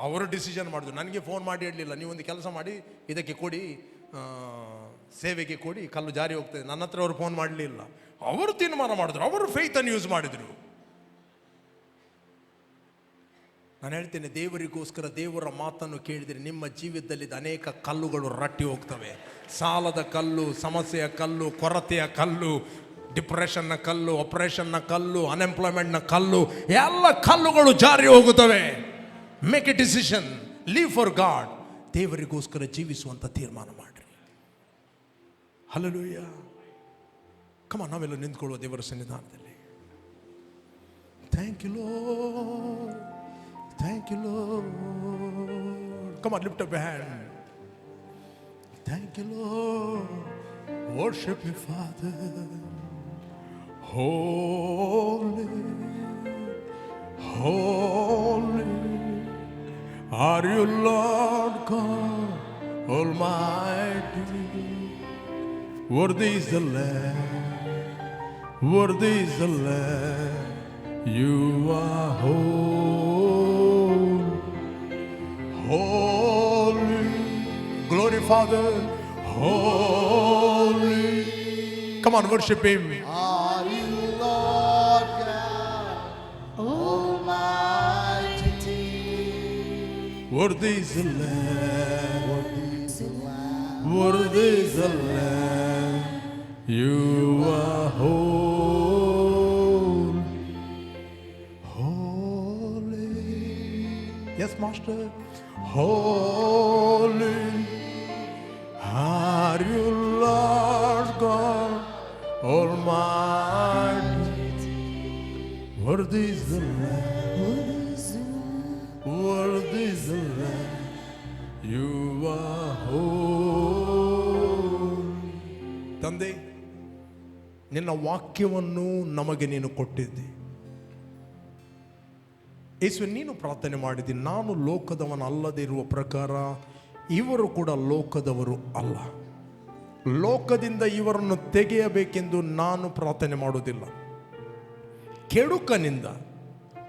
ಅವರು ಡಿಸಿಷನ್ ಮಾಡಿದ್ರು. ನನಗೆ ಫೋನ್ ಮಾಡಿ ಹೇಳಲಿಲ್ಲ, ನೀವೊಂದು ಕೆಲಸ ಮಾಡಿ ಇದಕ್ಕೆ ಕೊಡಿ, ಸೇವೆಗೆ ಕೊಡಿ, ಕಲ್ಲು ಜಾರಿ ಹೋಗ್ತದೆ. ನನ್ನ ಹತ್ರ ಅವರು ಫೋನ್ ಮಾಡಲಿಲ್ಲ. ಅವರು ತೀರ್ಮಾನ ಮಾಡಿದ್ರು, ಅವರು ಫೇತನ್ನು ಯೂಸ್ ಮಾಡಿದರು. ನಾನು ಹೇಳ್ತೇನೆ, ದೇವರಿಗೋಸ್ಕರ ದೇವರ ಮಾತನ್ನು ಕೇಳಿದರೆ ನಿಮ್ಮ ಜೀವಿತದಲ್ಲಿ ಅನೇಕ ಕಲ್ಲುಗಳು ರಟ್ಟಿ ಹೋಗ್ತವೆ. ಸಾಲದ ಕಲ್ಲು, ಸಮಸ್ಯೆಯ ಕಲ್ಲು, ಕೊರತೆಯ ಕಲ್ಲು, ಡಿಪ್ರೆಷನ್ನ ಕಲ್ಲು, ಆಪರೇಷನ್ನ ಕಲ್ಲು, ಅನ್ಎಂಪ್ಲಾಯ್ಮೆಂಟ್ನ ಕಲ್ಲು, ಎಲ್ಲ ಕಲ್ಲುಗಳು ಜಾರಿ ಹೋಗುತ್ತವೆ. Make a decision, live for God. ದೇವರಿಗೋಸ್ಕರ ಜೀವಿಸುವಂತ ತೀರ್ಮಾನ ಮಾಡ್ರಿ. ಹಲ್ಲೆಲೂಯಾ. ಕಮ, ನಾವೆಲ್ಲ ನಿಂತ್ಕೊಳ್ಳುವ ದೇವರ ಸನ್ನಿಧಾನದಲ್ಲಿ. Thank you Lord, thank you Lord. Come, lift up your hand. Thank you, Lord. Worship you, Father. Holy, holy are you, Lord God Almighty. Worthy is the Lamb, worthy is the Lamb. You are holy, holy. Glory, Father, holy. Come on, worship Him. Are you Lord God Almighty? Worthy is the Lamb, worthy is the Lamb. You are holy, holy. Yes, Master. Holy are you, Lord God Almighty. Worthy is the Lamb, worthy is the Lamb. You are holy. ತಂದೆ, ನಿನ್ನ ವಾಕ್ಯವನ್ನು ನಮಗೆ ನೀನು ಕೊಟ್ಟಿದ್ದೆ. ಯೇಸು, ನೀನು ಪ್ರಾರ್ಥನೆ ಮಾಡಿದ್ದಿ, ನಾನು ಲೋಕದವನಲ್ಲದೆ ಇರುವ ಪ್ರಕಾರ ಇವರು ಕೂಡ ಲೋಕದವರು ಅಲ್ಲ. ಲೋಕದಿಂದ ಇವರನ್ನು ತೆಗೆಯಬೇಕೆಂದು ನಾನು ಪ್ರಾರ್ಥನೆ ಮಾಡುವುದಿಲ್ಲ. ಕೆಡುಕನಿಂದ,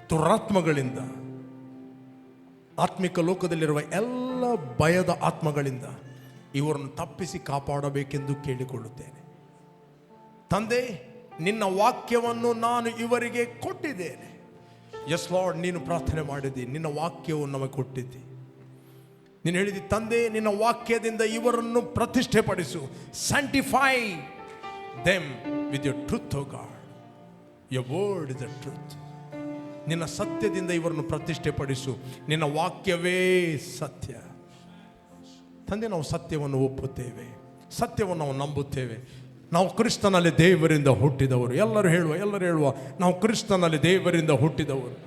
ದುರಾತ್ಮಗಳಿಂದ, ಆತ್ಮಿಕ ಲೋಕದಲ್ಲಿರುವ ಎಲ್ಲ ಭಯದ ಆತ್ಮಗಳಿಂದ ಇವರನ್ನು ತಪ್ಪಿಸಿ ಕಾಪಾಡಬೇಕೆಂದು ಕೇಳಿಕೊಳ್ಳುತ್ತೇನೆ. ತಂದೆ, ನಿನ್ನ ವಾಕ್ಯವನ್ನು ನಾನು ಇವರಿಗೆ ಕೊಟ್ಟಿದ್ದೇನೆ. ಎಸ್ ಲಾರ್ಡ್, ನೀನು ಪ್ರಾರ್ಥನೆ ಮಾಡಿದ್ದಿ, ನಿನ್ನ ವಾಕ್ಯವು ನಮಗೆ ಕೊಟ್ಟಿದ್ದಿ. ನೀನು ಹೇಳಿದಿ, ತಂದೆ, ನಿನ್ನ ವಾಕ್ಯದಿಂದ ಇವರನ್ನು ಪ್ರತಿಷ್ಠೆ ಪಡಿಸು. Sanctify them with your truth, O God. Your word is the truth. ನಿನ್ನ ಸತ್ಯದಿಂದ ಇವರನ್ನು ಪ್ರತಿಷ್ಠೆ ಪಡಿಸು. ನಿನ್ನ ವಾಕ್ಯವೇ ಸತ್ಯ. ತಂದೆ, ನಾವು ಸತ್ಯವನ್ನು ಒಪ್ಪುತ್ತೇವೆ, ಸತ್ಯವನ್ನು ನಾವು ನಂಬುತ್ತೇವೆ. ನಾವು ಕ್ರಿಸ್ತನಲ್ಲಿ ದೇವರಿಂದ ಹುಟ್ಟಿದವರು. ಎಲ್ಲರೂ ಹೇಳುವ ನಾವು ಕ್ರಿಸ್ತನಲ್ಲಿ ದೇವರಿಂದ ಹುಟ್ಟಿದವರು.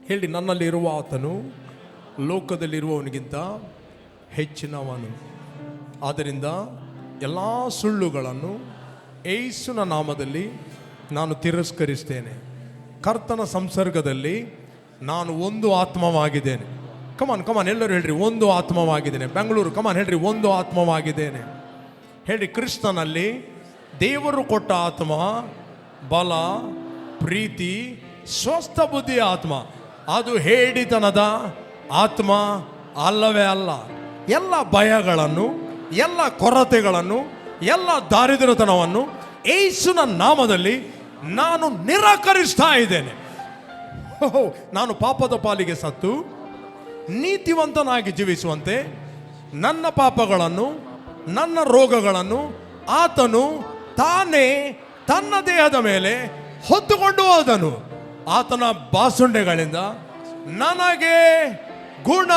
ಹೇಳಿ, ನನ್ನಲ್ಲಿ ಇರುವ ಆತನು ಲೋಕದಲ್ಲಿರುವವನಿಗಿಂತ ಹೆಚ್ಚಿನವನು. ಆದ್ದರಿಂದ ಎಲ್ಲ ಸುಳ್ಳುಗಳನ್ನು ಯೇಸುವಿನ ನಾಮದಲ್ಲಿ ನಾನು ತಿರಸ್ಕರಿಸ್ತೇನೆ. ಕರ್ತನ ಸಂಸರ್ಗದಲ್ಲಿ ನಾನು ಒಂದು ಆತ್ಮವಾಗಿದ್ದೇನೆ. ಕಮಾನ್ ಎಲ್ಲರೂ ಹೇಳ್ರಿ, ಒಂದು ಆತ್ಮವಾಗಿದ್ದೇನೆ. ಬೆಂಗಳೂರು, ಕಮಾನ್ ಹೇಳ್ರಿ, ಒಂದು ಆತ್ಮವಾಗಿದ್ದೇನೆ. ಹೇಳಿ, ಕ್ರಿಸ್ತನಲ್ಲಿ ದೇವರು ಕೊಟ್ಟ ಆತ್ಮ ಬಲ, ಪ್ರೀತಿ, ಸ್ವಸ್ಥ ಬುದ್ಧಿಯ ಆತ್ಮ. ಅದು ಹೇಡಿತನದ ಆತ್ಮ ಅಲ್ಲವೇ ಅಲ್ಲ. ಎಲ್ಲ ಭಯಗಳನ್ನು, ಎಲ್ಲ ಕೊರತೆಗಳನ್ನು, ಎಲ್ಲ ದಾರಿದ್ರ್ಯತನವನ್ನು ಯೇಸುವಿನ ನಾಮದಲ್ಲಿ ನಾನು ನಿರಾಕರಿಸ್ತಾ ಇದ್ದೇನೆ. ನಾನು ಪಾಪದ ಪಾಲಿಗೆ ಸತ್ತು ನೀತಿವಂತನಾಗಿ ಜೀವಿಸುವಂತೆ ನನ್ನ ಪಾಪಗಳನ್ನು, ನನ್ನ ರೋಗಗಳನ್ನು ಆತನು ತಾನೇ ತನ್ನ ದೇಹದ ಮೇಲೆ ಹೊತ್ತುಕೊಂಡು ಹೋದನು. ಆತನ ಬಾಸುಂಡೆಗಳಿಂದ ನನಗೆ ಗುಣ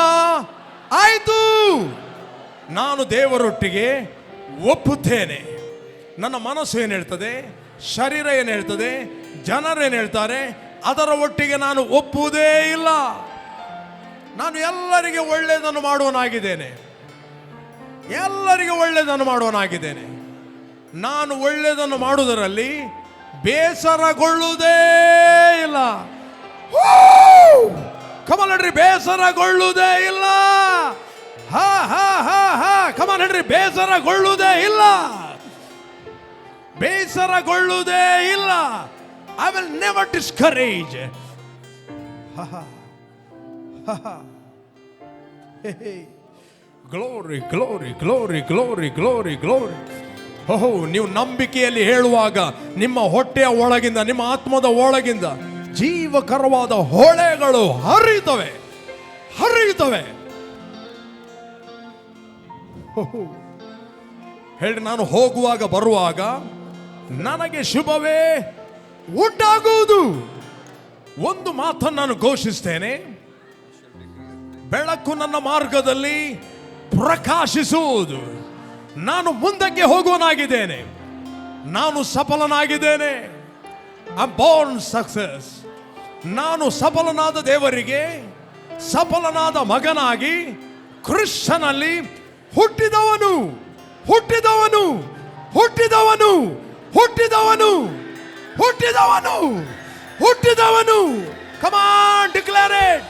ಆಯಿತು. ನಾನು ದೇವರೊಟ್ಟಿಗೆ ಒಪ್ಪುತ್ತೇನೆ. ನನ್ನ ಮನಸ್ಸು ಏನು ಹೇಳ್ತದೆ, ಶರೀರ ಏನು ಹೇಳ್ತದೆ, ಜನರೇನು ಹೇಳ್ತಾರೆ, ಅದರ ಒಟ್ಟಿಗೆ ನಾನು ಒಪ್ಪುವುದೇ ಇಲ್ಲ. ನಾನು ಎಲ್ಲರಿಗೆ ಒಳ್ಳೆಯದನ್ನು ಮಾಡುವನಾಗಿದ್ದೇನೆ. ಎಲ್ಲರಿಗೆ ಒಳ್ಳೆಯದನ್ನು ಮಾಡುವನಾಗಿದ್ದೇನೆ. ನಾನು ಒಳ್ಳೆಯದನ್ನು ಮಾಡುವುದರಲ್ಲಿ ಬೇಸರಗೊಳ್ಳುವುದೇ ಇಲ್ಲ. ಕಮಲ್ ಹೇಳ್ರಿ, ಬೇಸರಗೊಳ್ಳುವುದೇ ಇಲ್ಲ. ಹಾ ಹಾ ಹಾ ಹಾ ಕಮಲ್ ಹೇಳ್ರಿ, ಬೇಸರಗೊಳ್ಳುವುದೇ ಇಲ್ಲ. ಬೇಸರಗೊಳ್ಳುವುದೇ ಇಲ್ಲ. I will never discourage. Glory glory glory glory glory glory. ಓಹೋ, ನೀವು ನಂಬಿಕೆಯಲ್ಲಿ ಹೇಳುವಾಗ ನಿಮ್ಮ ಹೊಟ್ಟೆಯ ಒಳಗಿಂದ, ನಿಮ್ಮ ಆತ್ಮದ ಒಳಗಿಂದ ಜೀವಕರವಾದ ಹೊಳೆಗಳು ಹರಿಯುತ್ತವೆ. ಹೇಳಿ, ನಾನು ಹೋಗುವಾಗ ಬರುವಾಗ ನನಗೆ ಶುಭವೇ ಉಂಟಾಗುವುದು. ಒಂದು ಮಾತನ್ನು ನಾನು ಘೋಷಿಸ್ತೇನೆ, ಬೆಳಕು ನನ್ನ ಮಾರ್ಗದಲ್ಲಿ ಪ್ರಕಾಶಿಸುವುದು. ನಾನು ಮುಂದಕ್ಕೆ ಹೋಗುವನಾಗಿದ್ದೇನೆ. ನಾನು ಸಫಲನಾಗಿದ್ದೇನೆ. I am born success. ನಾನು ಸಫಲನಾದ ದೇವರಿಗೆ ಸಫಲನಾದ ಮಗನಾಗಿ ಕ್ರಿಸ್ತನಲ್ಲಿ ಹುಟ್ಟಿದವನು ಹುಟ್ಟಿದವನು ಹುಟ್ಟಿದವನು ಹುಟ್ಟಿದವನು ಹುಟ್ಟಿದವನು ಹುಟ್ಟಿದವನು. Come on, declare it.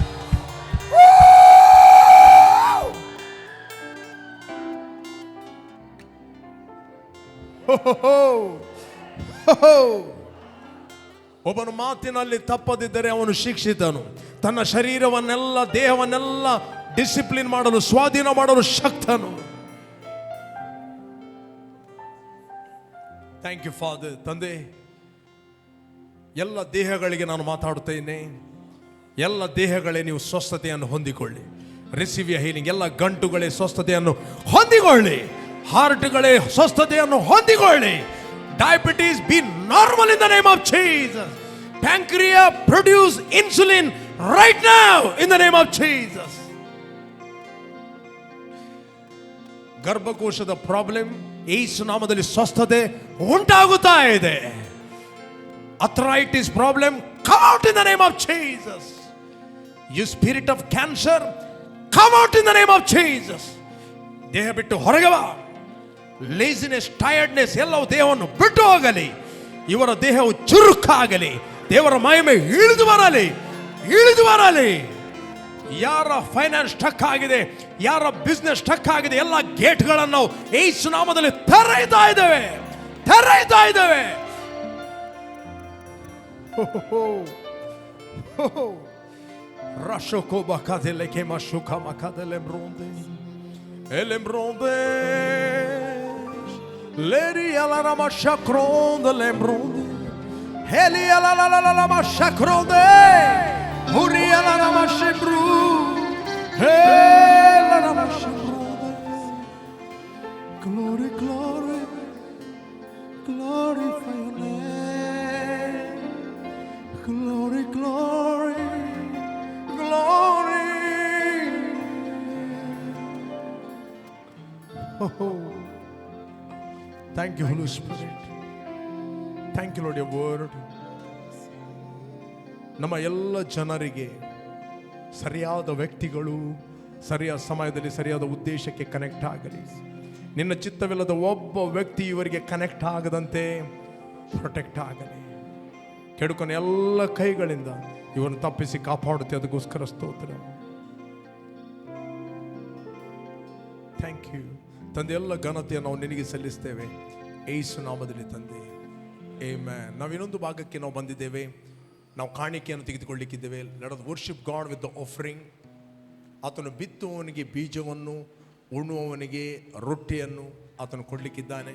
ಒಬ್ಬನ ಮಾತಿನಲ್ಲಿ ತಪ್ಪದಿದ್ದರೆ ಅವನು ಶಿಕ್ಷಿತನು. ತನ್ನ ಶರೀರವನ್ನೆಲ್ಲ ದೇಹವನ್ನೆಲ್ಲ ಡಿಸಿಪ್ಲಿನ್ ಮಾಡಲು ಸ್ವಾಧೀನ ಮಾಡಲು ಶಕ್ತನು. Thank you father. ತಂದೆ, ಎಲ್ಲ ದೇಹಗಳಿಗೆ ನಾನು ಮಾತಾಡುತ್ತೇನೆ. ಎಲ್ಲ ದೇಹಗಳೇ ನೀವು ಸ್ವಸ್ಥತೆಯನ್ನು ಹೊಂದಿಕೊಳ್ಳಿ. Receive your healing. ಎಲ್ಲ ಗಂಟುಗಳೇ ಸ್ವಸ್ಥತೆಯನ್ನು ಹೊಂದಿಕೊಳ್ಳಿ. ಹಾರ್ಟ್ಗಳೇ ಸ್ವಸ್ಥತೆಯನ್ನು ಹೊಂದಿಕೊಳ್ಳಿ. Diabetes be normal in the name of Jesus. Pancreas produce insulin right now in the name of Jesus. ಗರ್ಭಕೋಶದ ಪ್ರಾಬ್ಲಮ್ ಯೇಸು ನಾಮದಲ್ಲಿ ಸ್ವಸ್ಥತೆ ಉಂಟಾಗುತ್ತಾ ಇದೆ. arthritis problem, come out in the name of Jesus. You spirit of cancer, come out in the name of Jesus. ದೇಹ ಬಿಟ್ಟು ಹೊರಗೆ ಬಾ. Laziness, tiredness ಎಲ್ಲವೂ ದೇಹವನ್ನು ಬಿಟ್ಟು ಹೋಗಲಿ. ಇವರ ದೇಹವು ಚುರುಕಾಗಲಿ. ದೇವರ ಮಹಿಮೆ ಇಳಿದು ಬರಲಿ, ಇಳಿದು ಬರಲಿ. ಯಾರ ಫೈನಾನ್ಸ್ ಸ್ಟಕ್ ಆಗಿದೆ, ಯಾರ ಬಿಸ್ನೆಸ್ ಸ್ಟಕ್ ಆಗಿದೆ, ಎಲ್ಲ ಗೇಟ್ಗಳನ್ನು ನಾವು ಯೇಸು ನಾಮದಲ್ಲಿ ತೆರೆಯುತ್ತಾ ಇದ್ದೇವೆ, ತೆರೆಯುತ್ತಾ ಇದ್ದೇವೆ. Rashoko bakadele kema shuka makadele bronde elembronde leri ala la mashakronde lembronde heli ala la mashakronde huri ala la mashebru hela la mashakronde. Glory, glory, glorify your name. Glory, glory, glory. Oh, thank you, Holy Spirit. Thank you, Lord, your word. ನಮ್ಮ ಎಲ್ಲ ಜನರಿಗೆ ಸರಿಯಾದ ವ್ಯಕ್ತಿಗಳು ಸರಿಯಾದ ಸಮಯದಲ್ಲಿ ಸರಿಯಾದ ಉದ್ದೇಶಕ್ಕೆ connect ಆಗಲಿ. ನಿನ್ನ ಚಿತ್ತವಿಲ್ಲದ ಒಬ್ಬ ವ್ಯಕ್ತಿ ಇವರಿಗೆ ಕನೆಕ್ಟ್ ಆಗದಂತೆ ಪ್ರೊಟೆಕ್ಟ್ ಆಗಲಿ. ಕೆಡುಕನ ಎಲ್ಲ ಕೈಗಳಿಂದ ಇವರನ್ನು ತಪ್ಪಿಸಿ ಕಾಪಾಡುತ್ತೆ. ಅದಕ್ಕೋಸ್ಕರ ಸ್ತೋತ್ರ. ಥ್ಯಾಂಕ್ ಯು ತಂದೆ. ಎಲ್ಲ ಘನತೆಯನ್ನು ನಾವು ನಿನಗೆ ಸಲ್ಲಿಸ್ತೇವೆ ಯೇಸು ನಾಮದಲ್ಲಿ ತಂದೆ. ಆಮೆನ್. ನಾವು ಇನ್ನೊಂದು ಭಾಗಕ್ಕೆ ನಾವು ಬಂದಿದ್ದೇವೆ. ನಾವು ಕಾಣಿಕೆಯನ್ನು ತೆಗೆದುಕೊಳ್ಳಿಕ್ಕಿದ್ದೇವೆ. Let us worship God with the offering. ಆತನು ಬಿತ್ತುವವನಿಗೆ ಬೀಜವನ್ನು, ಉಣ್ಣುವವನಿಗೆ ರೊಟ್ಟಿಯನ್ನು ಆತನು ಕೊಡಲಿಕ್ಕಿದ್ದಾನೆ.